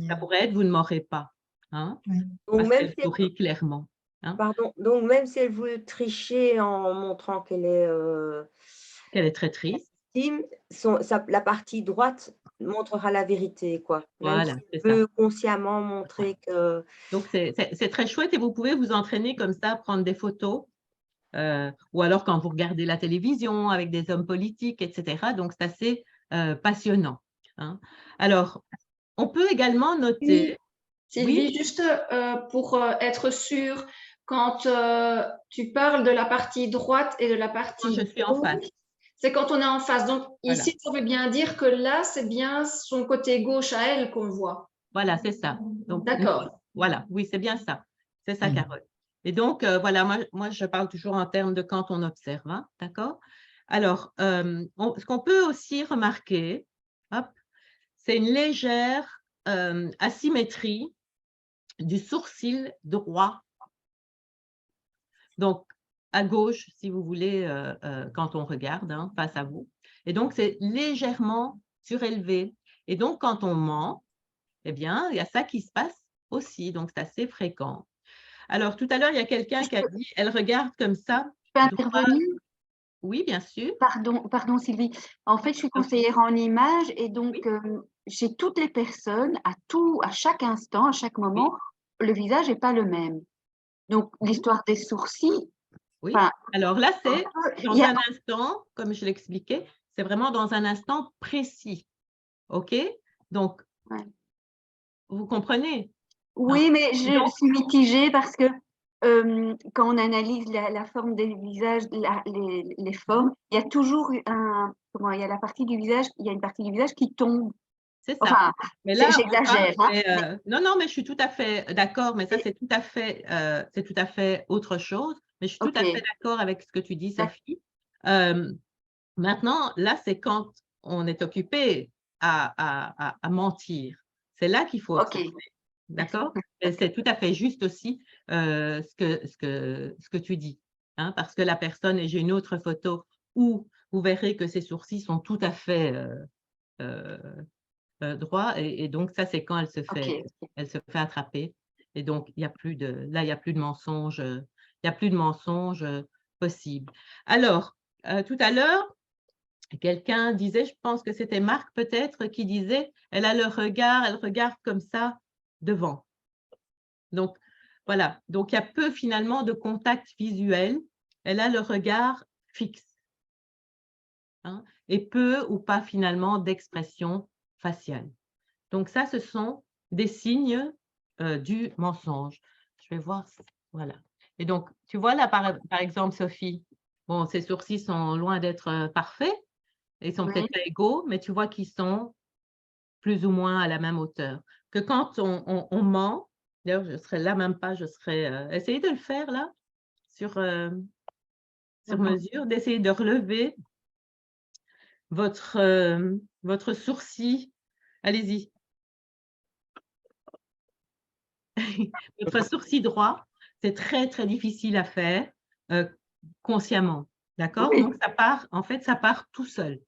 ça pourrait être vous ne m'aurez pas. Hein, Donc, parce même qu'elle si sourit clairement. Hein, pardon, donc même si elle veut tricher en montrant qu'elle est qu'elle est très triste. la partie droite montrera la vérité, quoi. Même Voilà, si elle c'est ça. veut consciemment montrer que… Donc, c'est très chouette et vous pouvez vous entraîner comme ça à prendre des photos. Ou alors quand vous regardez la télévision avec des hommes politiques, etc. Donc, c'est assez passionnant. Hein. Alors, on peut également noter… Sylvie, Oui, juste pour être sûre, quand tu parles de la partie droite et de la partie je suis en face. c'est quand on est en face. Donc Voilà. ici, ça veut bien dire que là, c'est bien son côté gauche à elle qu'on voit. Voilà, c'est ça. D'accord. Voilà, oui, c'est bien ça. C'est ça, Carole. Et donc, voilà, moi, je parle toujours en termes de quand on observe. Hein, d'accord? Alors, ce qu'on peut aussi remarquer, c'est une légère asymétrie du sourcil droit. Donc, à gauche, si vous voulez, quand on regarde, hein, face à vous. Et donc, c'est légèrement surélevé. Et donc, quand on ment, eh bien, il y a ça qui se passe aussi. Donc, c'est assez fréquent. Alors, tout à l'heure, il y a quelqu'un qui a dit, elle regarde comme ça. Je peux intervenir? Oui, bien sûr. Pardon Sylvie. En fait, je suis conseillère en images et donc chez toutes les personnes, à chaque instant, à chaque moment, le visage n'est pas le même. Donc, l'histoire des sourcils. Oui. Alors là, c'est dans un instant, comme je l'expliquais, c'est vraiment dans un instant précis. OK? Donc, vous comprenez? Oui, mais je suis mitigée parce que quand on analyse la forme des visages, les formes, il y a toujours il y a la partie du visage, il y a une partie du visage qui tombe. C'est ça. Enfin, mais là, j'exagère. Hein, non, mais je suis tout à fait d'accord, mais ça, c'est tout à fait autre chose. Mais je suis tout à fait d'accord avec ce que tu dis, Sophie. Maintenant, là, c'est quand on est occupé à mentir. C'est là qu'il faut observer. D'accord? C'est tout à fait juste aussi ce que tu dis. Hein, parce que la personne, et j'ai une autre photo où vous verrez que ses sourcils sont tout à fait droits. Et donc, ça, c'est quand elle se fait attraper. Et donc, il n'y a plus de mensonge. Il n'y a plus de mensonge possible. Alors, tout à l'heure, quelqu'un disait, je pense que c'était Marc peut-être, qui disait, elle regarde comme ça devant. Donc, voilà. Donc, il y a peu finalement de contact visuel. Elle a le regard fixe. Hein, et peu ou pas finalement d'expression faciale. Donc, ça, ce sont des signes du mensonge. Je vais voir. Voilà. Et donc, tu vois là, par exemple, Sophie, bon, ses sourcils sont loin d'être parfaits. Ils sont peut-être pas égaux, mais tu vois qu'ils sont plus ou moins à la même hauteur. Que quand on ment, d'ailleurs, je serais là même pas, je serais… essayez de le faire là, sur mesure, d'essayer de relever votre sourcil. Allez-y. Votre sourcil droit, c'est très, très difficile à faire consciemment. D'accord? Donc, ça part tout seul.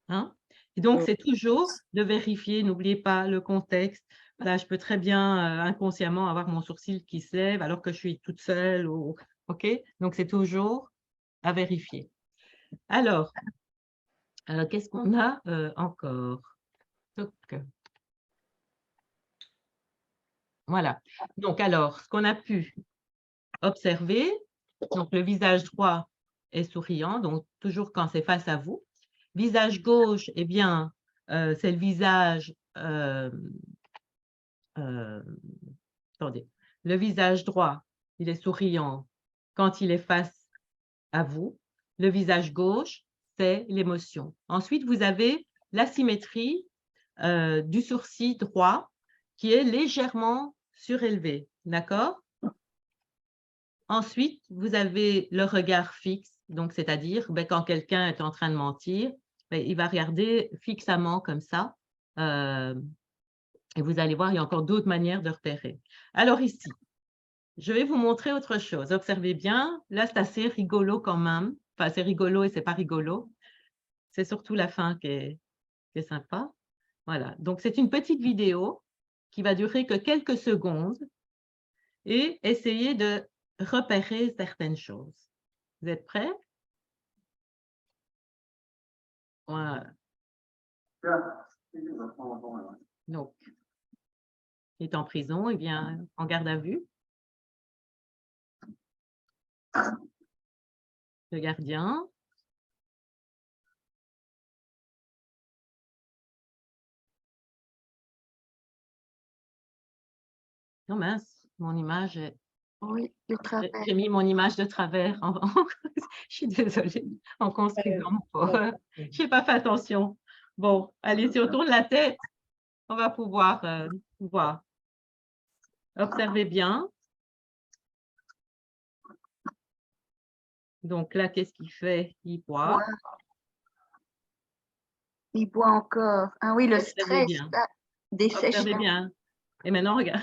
Hein? Et donc, c'est toujours de vérifier, n'oubliez pas le contexte. Là, je peux très bien inconsciemment avoir mon sourcil qui se lève alors que je suis toute seule. OK? Donc, c'est toujours à vérifier. Alors, qu'est-ce qu'on a encore? Toc. Voilà. Donc, alors, ce qu'on a pu observer, donc le visage droit est souriant, donc toujours quand c'est face à vous. Visage gauche, eh bien, c'est le visage, attendez, le visage droit, il est souriant quand il est face à vous. Le visage gauche, c'est l'émotion. Ensuite, vous avez l'asymétrie du sourcil droit qui est légèrement surélevé, d'accord? Ensuite, vous avez le regard fixe, donc c'est-à-dire quand quelqu'un est en train de mentir, il va regarder fixement comme ça, et vous allez voir, il y a encore d'autres manières de repérer. Alors ici, je vais vous montrer autre chose. Observez bien, là c'est assez rigolo quand même, enfin c'est rigolo et c'est pas rigolo, c'est surtout la fin qui est sympa. Voilà, donc c'est une petite vidéo qui va durer que quelques secondes et essayer de repérer certaines choses. Vous êtes prêts? Voilà. Donc, il est en prison, il vient en garde à vue. Le gardien. Non mince, mon image est... Oui, de travers. J'ai mis mon image de travers. Je suis désolée, en construisant mon power. Je n'ai pas fait attention. Bon, allez, si on tourne la tête, on va pouvoir voir. Observez bien. Donc là, qu'est-ce qu'il fait? Il boit. Il boit encore. Ah oui, le stress, bien. là, dessèche. Observez bien. Et maintenant, regarde.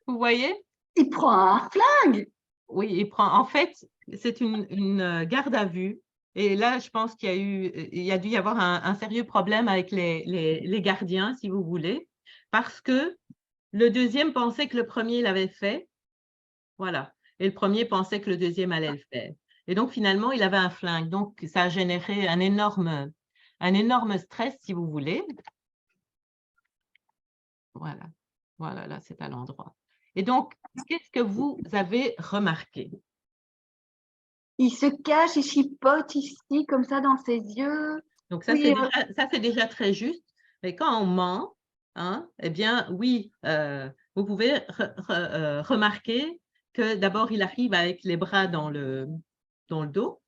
Vous voyez? Il prend un flingue. Oui, il prend. En fait, c'est une garde à vue. Et là, je pense qu'il y a dû y avoir un sérieux problème avec les gardiens, si vous voulez, parce que le deuxième pensait que le premier l'avait fait. Voilà. Et le premier pensait que le deuxième allait le faire. Et donc, finalement, il avait un flingue. Donc, ça a généré un énorme stress, si vous voulez. Voilà. Voilà, là, c'est à l'endroit. Et donc, qu'est-ce que vous avez remarqué? Il se cache, il chipote ici, comme ça, dans ses yeux. Donc, ça, oui, c'est déjà très juste. Mais quand on ment, hein, eh bien, oui, vous pouvez remarquer que d'abord, il arrive avec les bras dans le dos.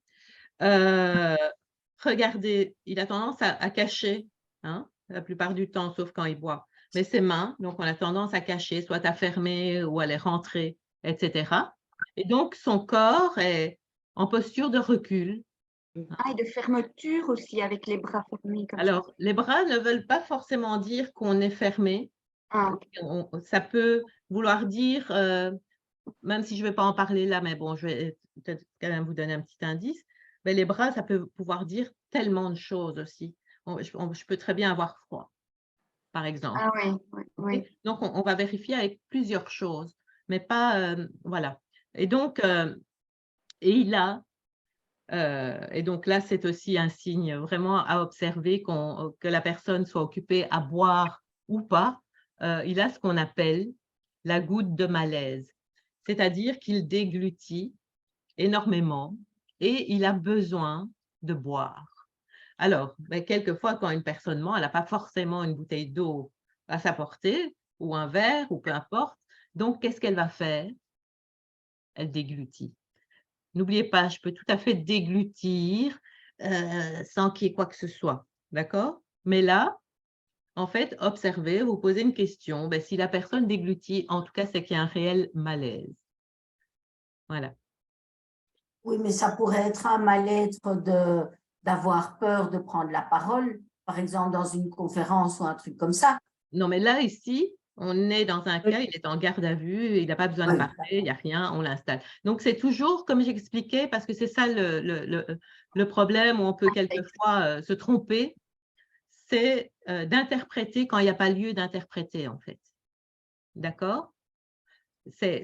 Regardez, il a tendance à cacher, hein, la plupart du temps, sauf quand il boit. Mais ses mains, donc on a tendance à cacher, soit à fermer ou à les rentrer, etc. Et donc, son corps est en posture de recul. Ah, et de fermeture aussi, avec les bras fermés. Comme alors, ça. Les bras ne veulent pas forcément dire qu'on est fermé. Ah. Ça peut vouloir dire, même si je ne vais pas en parler là, mais bon, je vais peut-être quand même vous donner un petit indice, mais les bras, ça peut pouvoir dire tellement de choses aussi. Je peux très bien avoir froid, par exemple. Ah oui, oui, oui. Donc, on va vérifier avec plusieurs choses, mais pas, voilà. Et donc, et donc là, c'est aussi un signe vraiment à observer que la personne soit occupée à boire ou pas. Il a ce qu'on appelle la goutte de malaise, c'est-à-dire qu'il déglutit énormément et il a besoin de boire. Alors, quelquefois, quand une personne ment, elle n'a pas forcément une bouteille d'eau à sa portée ou un verre ou peu importe. Donc, qu'est-ce qu'elle va faire? Elle déglutit. N'oubliez pas, je peux tout à fait déglutir sans qu'il y ait quoi que ce soit, d'accord? Mais là, en fait, observez, vous posez une question. Si la personne déglutit, en tout cas, c'est qu'il y a un réel malaise. Voilà. Oui, mais ça pourrait être un mal-être d'avoir peur de prendre la parole, par exemple dans une conférence ou un truc comme ça. Non, mais là, ici, On est dans un cas, il est en garde à vue, il n'a pas besoin de parler, il n'y a rien, on l'installe. Donc, c'est toujours, comme j'expliquais, parce que c'est ça le problème où on peut quelquefois se tromper, c'est d'interpréter quand il n'y a pas lieu d'interpréter, en fait. D'accord? Ah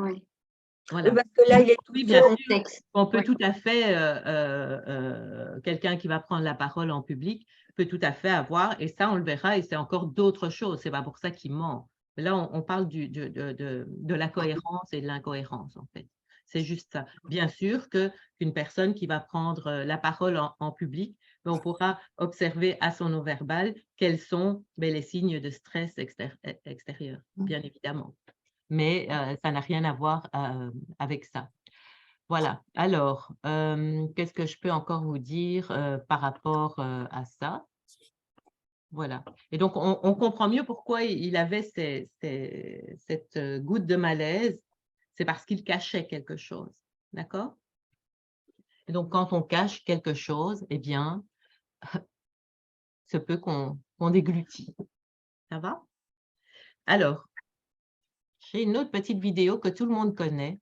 oui. Voilà. Parce que là, il est tout Oui, bien seul. sûr, on peut tout à fait, quelqu'un qui va prendre la parole en public peut tout à fait avoir, et ça, on le verra, et c'est encore d'autres choses. Ce n'est pas pour ça qu'il ment. Là, on parle de la cohérence et de l'incohérence, en fait. C'est juste ça. Bien sûr qu'une personne qui va prendre la parole en public, on pourra observer à son non-verbal quels sont les signes de stress extérieur, bien évidemment. Mais ça n'a rien à voir avec ça. Voilà. Alors, qu'est-ce que je peux encore vous dire par rapport à ça? Voilà. Et donc, on comprend mieux pourquoi il avait cette goutte de malaise. C'est parce qu'il cachait quelque chose. D'accord? Et donc, quand on cache quelque chose, eh bien, se peut qu'on déglutit. Ça va? Alors, j'ai une autre petite vidéo que tout le monde connaît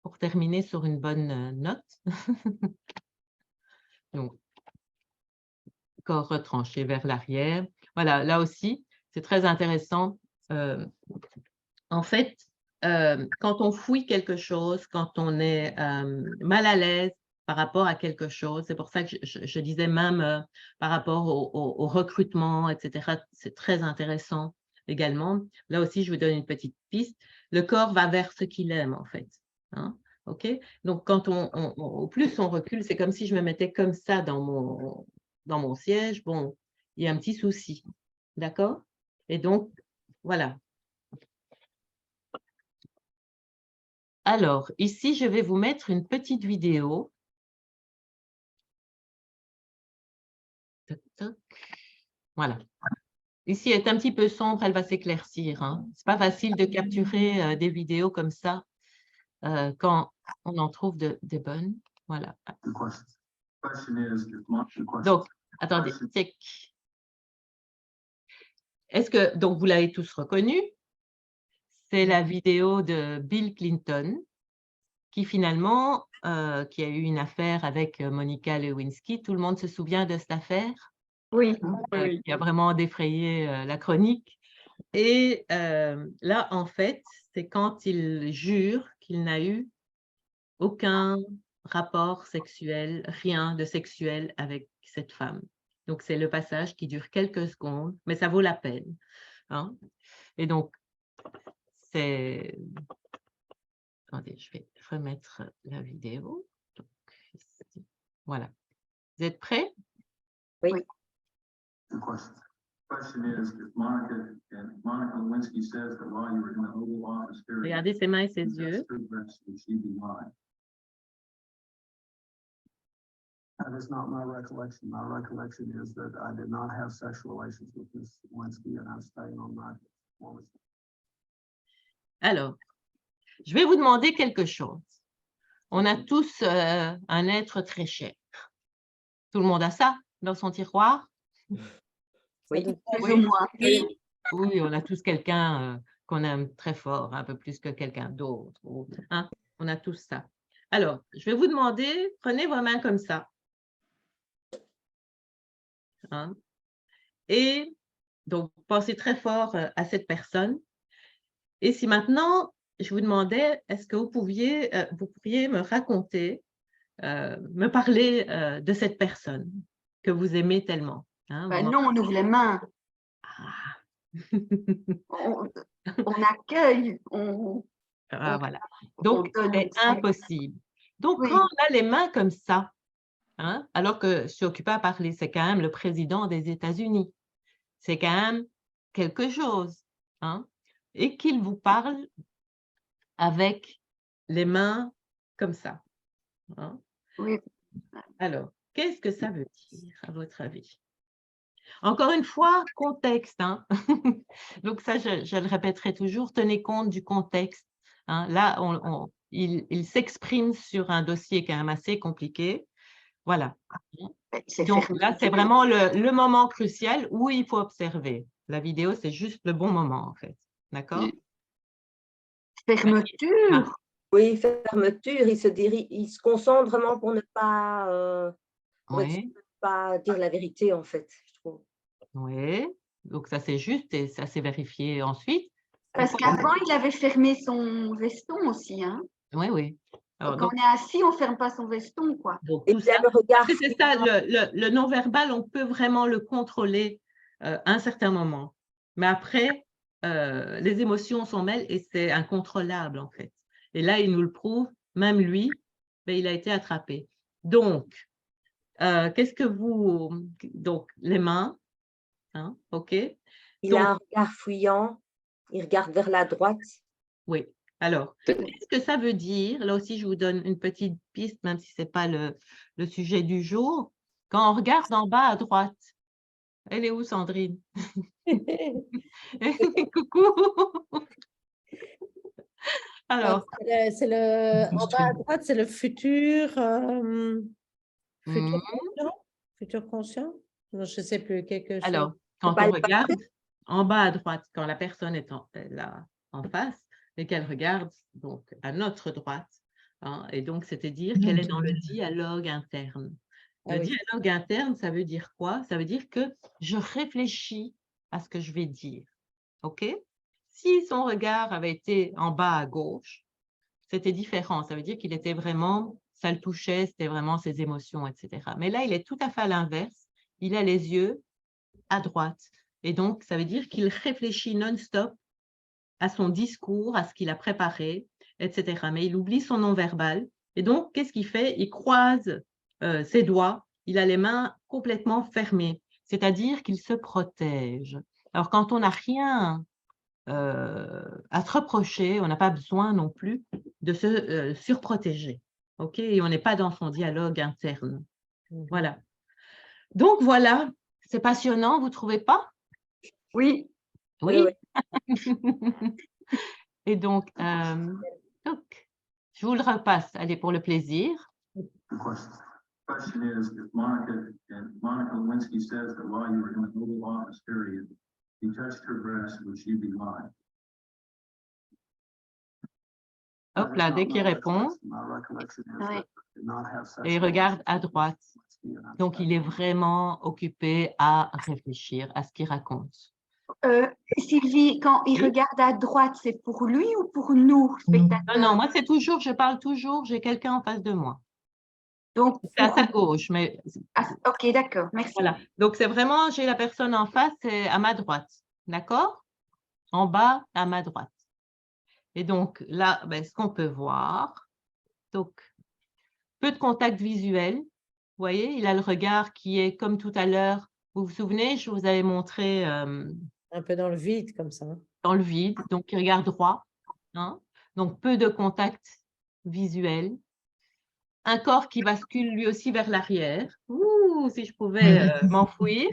pour terminer sur une bonne note. Donc, corps retranché vers l'arrière. Voilà, là aussi, c'est très intéressant. En fait, quand on fouille quelque chose, quand on est mal à l'aise par rapport à quelque chose, c'est pour ça que je disais même par rapport au recrutement, etc., c'est très intéressant également. Là aussi, je vous donne une petite piste. Le corps va vers ce qu'il aime, en fait. Hein? OK? Donc, quand au plus on recule, c'est comme si je me mettais comme ça dans mon siège. Bon, il y a un petit souci. D'accord? Et donc, voilà. Alors, ici, je vais vous mettre une petite vidéo. Toc, toc. Voilà. Ici, elle est un petit peu sombre, elle va s'éclaircir. Hein. Ce n'est pas facile de capturer des vidéos comme ça quand on en trouve des bonnes. Voilà. Donc, attendez. Est-ce que, donc, vous l'avez tous reconnu? C'est la vidéo de Bill Clinton qui finalement, qui a eu une affaire avec Monica Lewinsky. Tout le monde se souvient de cette affaire? Oui. Qui a vraiment défrayé la chronique. Et là, en fait, c'est quand il jure qu'il n'a eu aucun rapport sexuel, rien de sexuel avec cette femme. Donc, c'est le passage qui dure quelques secondes, mais ça vaut la peine. Hein? Et donc, c'est... Attendez, je vais remettre la vidéo. Donc, ici. Voilà. Vous êtes prêts? Oui. Regardez ses mains et ses yeux. That is not my recollection. My recollection is that I did not have sexual relations with Ms. Lewinsky and I'm staying on my woman's. Alors, je vais vous demander quelque chose. On a tous un être très cher. Tout le monde a ça dans son tiroir? Oui. Oui, on a tous quelqu'un qu'on aime très fort, un peu plus que quelqu'un d'autre. Hein? On a tous ça. Alors, je vais vous demander, prenez vos mains comme ça. Hein? Et donc, pensez très fort à cette personne. Et si maintenant, je vous demandais, est-ce que vous pourriez me raconter, me parler de cette personne que vous aimez tellement? Hein, ben non, on ouvre les mains. On accueille, voilà. Donc, c'est impossible. Donc, oui. quand on a les mains comme ça, hein, alors que je suis occupée à parler, c'est quand même le président des États-Unis. C'est quand même quelque chose. Hein, et qu'il vous parle avec les mains comme ça. Hein. Oui. Alors, qu'est-ce que ça veut dire, à votre avis? Encore une fois, contexte. Hein. Donc ça, je le répéterai toujours, tenez compte du contexte. Hein. Là, il s'exprime sur un dossier quand même assez compliqué. Voilà. C'est Donc fermeture. là, c'est vraiment le moment crucial où il faut observer. La vidéo, c'est juste le bon moment, en fait. D'accord? Fermeture. Oui, fermeture, il se concentre vraiment pour ne pas, pour être sûr Oui, de ne pas dire la vérité, en fait, je trouve. oui. Donc ça, c'est juste et ça, c'est vérifié ensuite. Parce qu'avant, il avait fermé son veston aussi. Hein. Oui, oui. Alors, Quand donc, on est assis, on ne ferme pas son veston. Quoi. donc Et tout puis, il y ça, a le regard c'est ça, le non-verbal, on peut vraiment le contrôler à un certain moment. Mais après, les émotions s'en mêlent et c'est incontrôlable, en fait. Et là, il nous le prouve, même lui, ben, il a été attrapé. Donc, qu'est-ce que vous... Donc, les mains, hein, OK. Il Donc, a un regard fuyant, il regarde vers la droite. oui. Alors, qu'est-ce que ça veut dire? Là aussi, je vous donne une petite piste, même si ce n'est pas le sujet du jour. Quand on regarde en bas à droite, elle est où, Sandrine? Coucou. Alors, en bas à droite, c'est le futur, futur Mhm. conscient, futur conscient. Non, je ne sais plus, quelque chose. Alors, quand on regarde en bas à droite, quand la personne est là en face et qu'elle regarde donc à notre droite, hein, et donc c'est-à-dire qu'elle est dans le dialogue interne. Le dialogue interne, ça veut dire quoi? Ça veut dire que je réfléchis à ce que je vais dire. OK? Si son regard avait été en bas à gauche, c'était différent. Ça veut dire qu'il était vraiment, ça le touchait, c'était vraiment ses émotions, etc. Mais là, il est tout à fait à l'inverse. Il a les yeux à droite. Et donc, ça veut dire qu'il réfléchit non-stop à son discours, à ce qu'il a préparé, etc. Mais il oublie son non-verbal. Et donc, qu'est-ce qu'il fait? Il croise ses doigts, il a les mains complètement fermées, c'est-à-dire qu'il se protège. Alors, quand on n'a rien à se reprocher, on n'a pas besoin non plus de se surprotéger. OK? Et on n'est pas dans son dialogue interne. Voilà. Donc, voilà, c'est passionnant, vous ne trouvez pas? Oui. Oui. Et donc, je vous le repasse, allez, pour le plaisir. Question is, if Monica Lewinsky says that while you were in the Oval Office period, he touched her breast, would she be lying? Hop là, dès qu'il répond, et il regarde à droite. Donc, il est vraiment occupé à réfléchir à ce qu'il raconte. Sylvie, quand il regarde à droite, c'est pour lui ou pour nous, spectateurs? Non, moi, c'est toujours, je parle toujours, j'ai quelqu'un en face de moi. Donc, c'est à sa gauche, mais... ok, d'accord, merci. Voilà, donc c'est vraiment, j'ai la personne en face, c'est à ma droite, d'accord? En bas, à ma droite. Et donc, là, ben, ce qu'on peut voir, donc, peu de contact visuel. Vous voyez, il a le regard qui est comme tout à l'heure. Vous vous souvenez, je vous avais montré… un peu dans le vide, comme ça. Dans le vide, donc il regarde droit. Hein? Donc, peu de contact visuel. Un corps qui bascule lui aussi vers l'arrière. Ouh, si je pouvais m'enfouir.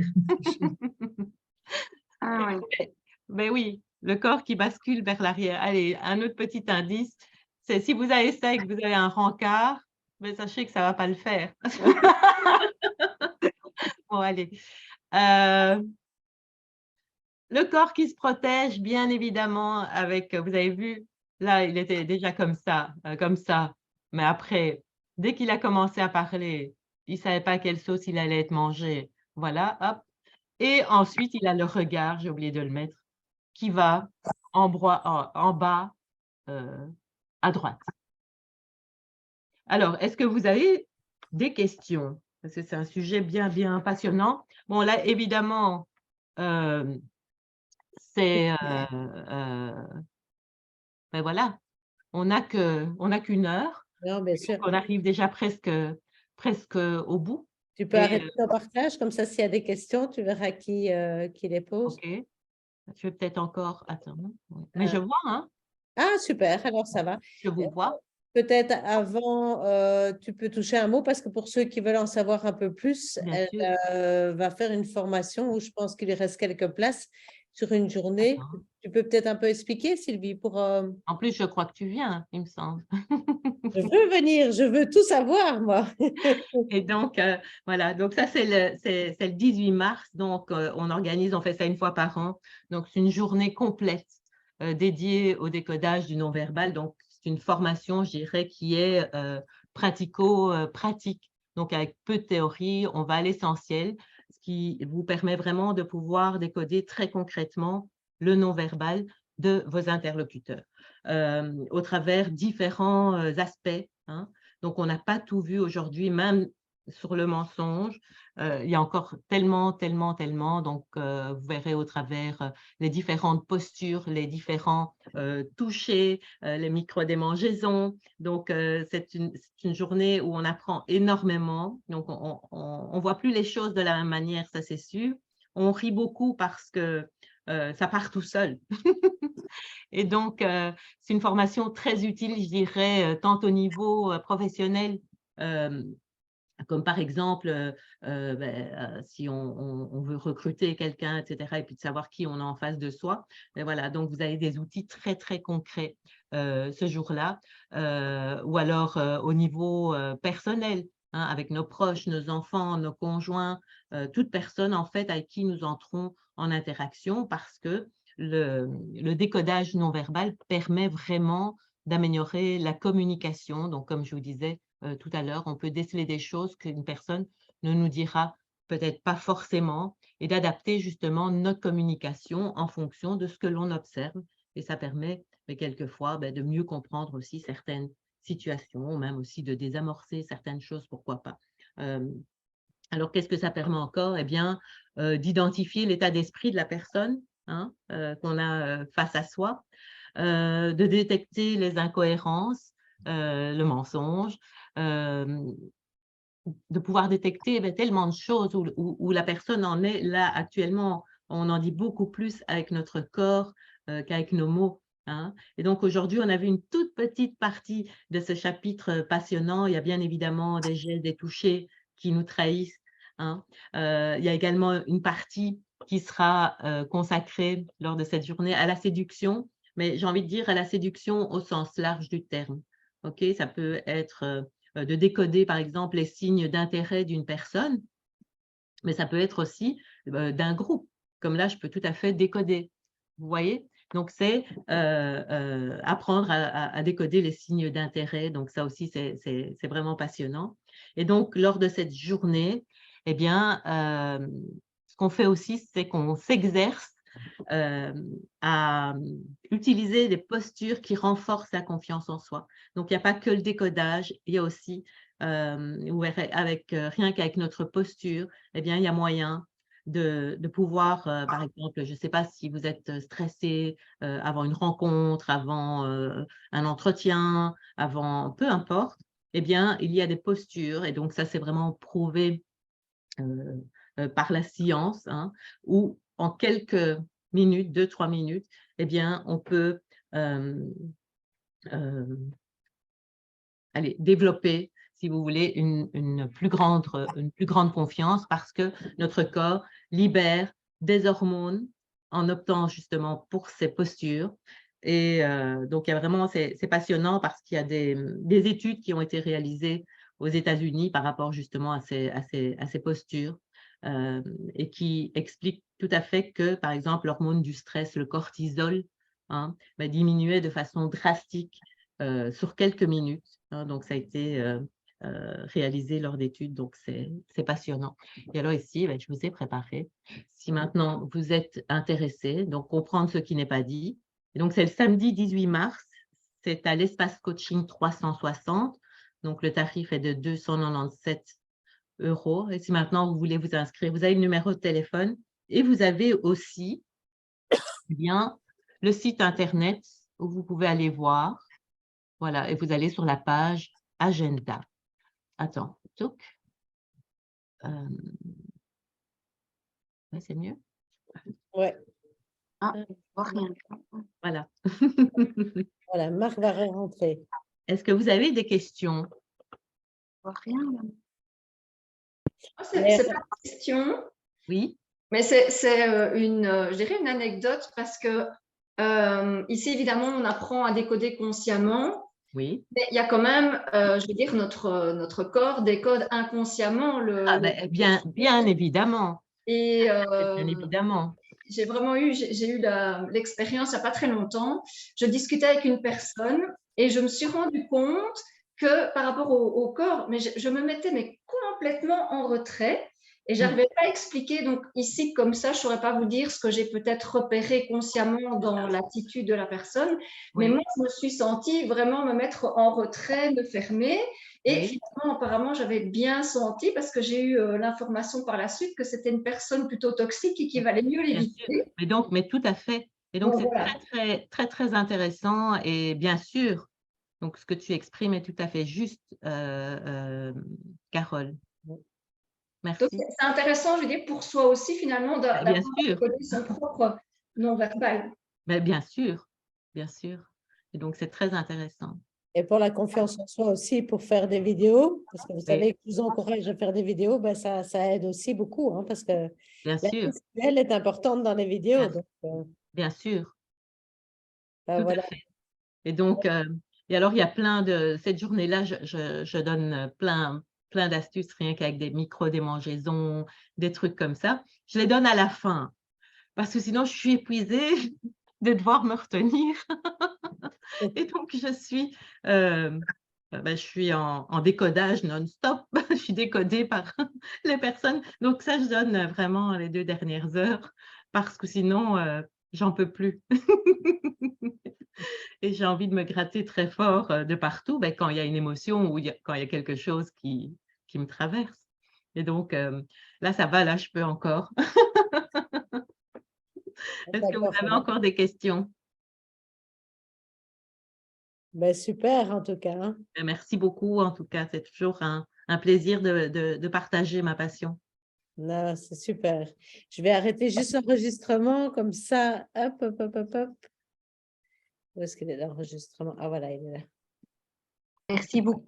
Ah oui. Ben oui, le corps qui bascule vers l'arrière. Allez, un autre petit indice, c'est si vous avez ça et que vous avez un rencard, ben sachez que ça ne va pas le faire. Bon, allez. Le corps qui se protège, bien évidemment, avec, vous avez vu, là, il était déjà comme ça. Mais après, dès qu'il a commencé à parler, il ne savait pas quelle sauce il allait être mangé. Voilà, hop. Et ensuite, il a le regard, j'ai oublié de le mettre, qui va en bas à droite. Alors, est-ce que vous avez des questions? Parce que c'est un sujet bien, bien passionnant. Bon, là, évidemment, c'est… ben voilà, on n'a qu'une heure. Non, bien sûr. On arrive déjà presque au bout. Tu peux arrêter ton partage, comme ça, s'il y a des questions, tu verras qui les pose. OK. Je vais peut-être encore… Attends. Mais je vois, hein? Ah, super, alors ça va. Je vous vois. Peut-être avant, tu peux toucher un mot, parce que pour ceux qui veulent en savoir un peu plus, elle va faire une formation où je pense qu'il lui reste quelques places sur une journée. Tu peux peut-être un peu expliquer, Sylvie, pour… En plus, je crois que tu viens, il me semble. Je veux venir, je veux tout savoir, moi. Et donc, voilà, donc ça, c'est le 18 mars. Donc, on fait ça une fois par an. Donc, c'est une journée complète dédiée au décodage du non-verbal. Donc, c'est une formation, je dirais, qui est pratico-pratique. Donc, avec peu de théorie, on va à l'essentiel, ce qui vous permet vraiment de pouvoir décoder très concrètement le non-verbal de vos interlocuteurs au travers différents aspects. Hein. Donc, on n'a pas tout vu aujourd'hui, même sur le mensonge. Il y a encore tellement. Donc, vous verrez au travers les différentes postures, les différents touchés, les micro-démangeaisons. Donc, c'est une journée où on apprend énormément. Donc, on ne voit plus les choses de la même manière, ça c'est sûr. On rit beaucoup parce que ça part tout seul. Et donc, c'est une formation très utile, je dirais, tant au niveau professionnel, comme par exemple, si on veut recruter quelqu'un, etc., et puis de savoir qui on a en face de soi. Mais voilà, donc vous avez des outils très, très concrets ce jour-là, ou alors au niveau personnel, hein, avec nos proches, nos enfants, nos conjoints, toute personne en fait avec qui nous entrons en interaction, parce que le décodage non-verbal permet vraiment d'améliorer la communication. Donc, comme je vous disais tout à l'heure, on peut déceler des choses qu'une personne ne nous dira peut-être pas forcément et d'adapter justement notre communication en fonction de ce que l'on observe. Et ça permet quelquefois de mieux comprendre aussi certaines situations, même aussi de désamorcer certaines choses, pourquoi pas. Alors, qu'est-ce que ça permet encore? Eh bien, d'identifier l'état d'esprit de la personne hein, qu'on a face à soi, de détecter les incohérences, le mensonge, de pouvoir détecter tellement de choses où la personne en est là actuellement. On en dit beaucoup plus avec notre corps qu'avec nos mots. Hein. Et donc aujourd'hui, on a vu une toute petite partie de ce chapitre passionnant. Il y a bien évidemment des gestes, des touchés qui nous trahissent. Hein. Il y a également une partie qui sera consacrée lors de cette journée à la séduction, mais j'ai envie de dire à la séduction au sens large du terme. Okay, ça peut être de décoder, par exemple, les signes d'intérêt d'une personne, mais ça peut être aussi d'un groupe. Comme là, je peux tout à fait décoder. Vous voyez? Donc, c'est apprendre à décoder les signes d'intérêt. Donc, ça aussi, c'est vraiment passionnant. Et donc, lors de cette journée, eh bien, ce qu'on fait aussi, c'est qu'on s'exerce à utiliser des postures qui renforcent la confiance en soi. Donc, il n'y a pas que le décodage, il y a aussi, vous verrez, rien qu'avec notre posture, eh bien, il y a moyen de pouvoir, par exemple, je ne sais pas si vous êtes stressé avant une rencontre, avant un entretien, avant peu importe, eh bien, il y a des postures, et donc ça, c'est vraiment prouvé par la science, hein, où en quelques minutes, 2-3 minutes, eh bien, on peut développer, si vous voulez, une plus grande confiance parce que notre corps libère des hormones en optant justement pour ces postures. Et donc, il y a vraiment, c'est passionnant parce qu'il y a des études qui ont été réalisées aux États-Unis par rapport justement à ces postures et qui expliquent tout à fait que, par exemple, l'hormone du stress, le cortisol, hein, diminuait de façon drastique sur quelques minutes. Hein, donc, ça a été réalisé lors d'études, donc c'est passionnant. Et alors ici, je vous ai préparé, si maintenant vous êtes intéressé, donc comprendre ce qui n'est pas dit. Et donc, c'est le samedi 18 mars, c'est à l'espace coaching 360, donc le tarif est de 297 €. Et si maintenant vous voulez vous inscrire, vous avez le numéro de téléphone et vous avez aussi bien le site internet où vous pouvez aller voir. Voilà, et vous allez sur la page agenda. Attends, c'est mieux? Ouais. Ah, rien. Voilà. Voilà, Marc va rentrer. Est-ce que vous avez des questions? Rien. C'est pas une question. Oui. Mais c'est je dirais une anecdote parce que ici, évidemment, on apprend à décoder consciemment. Oui. Mais il y a quand même, je veux dire, notre corps décode inconsciemment Bien évidemment. Et bien évidemment. J'ai eu l'expérience il n'y a pas très longtemps. Je discutais avec une personne et je me suis rendu compte que par rapport au corps, mais je me mettais complètement en retrait. Et je n'arrivais pas à expliquer, donc ici, comme ça, je ne saurais pas vous dire ce que j'ai peut-être repéré consciemment dans l'attitude de la personne, mais moi, je me suis sentie vraiment me mettre en retrait, me fermer, et finalement, apparemment, j'avais bien senti, parce que j'ai eu l'information par la suite que c'était une personne plutôt toxique et qu'il valait mieux l'éviter. Mais tout à fait. Et donc, c'est très intéressant, et bien sûr, donc ce que tu exprimes est tout à fait juste, Carole. Merci. C'est intéressant, je veux dire, pour soi aussi, finalement, d'avoir connu son propre non-verbal. Mais bien sûr. Et donc, c'est très intéressant. Et pour la confiance en soi aussi, pour faire des vidéos, parce que vous savez que je vous encourage à faire des vidéos, ben ça aide aussi beaucoup, hein, parce que la visuelle est importante dans les vidéos. Bien sûr. Ben tout voilà. à fait. Et donc, et alors, il y a plein de… Cette journée-là, je donne plein d'astuces, rien qu'avec des micro-démangeaisons, des trucs comme ça. Je les donne à la fin, parce que sinon, je suis épuisée de devoir me retenir. Et donc, je suis en décodage non-stop. Je suis décodée par les personnes. Donc, ça, je donne vraiment les 2 dernières heures, parce que sinon, j'en peux plus. Et j'ai envie de me gratter très fort de partout quand il y a une émotion ou quand il y a quelque chose qui me traverse. Et donc, là, ça va, là, je peux encore. Est-ce que vous avez encore des questions? Ben, super, en tout cas. Hein. Merci beaucoup, en tout cas. C'est toujours un plaisir de partager ma passion. Non, c'est super. Je vais arrêter juste l'enregistrement, comme ça. Hop. Où est-ce qu'il est l'enregistrement? Ah, voilà, il est là. Merci beaucoup.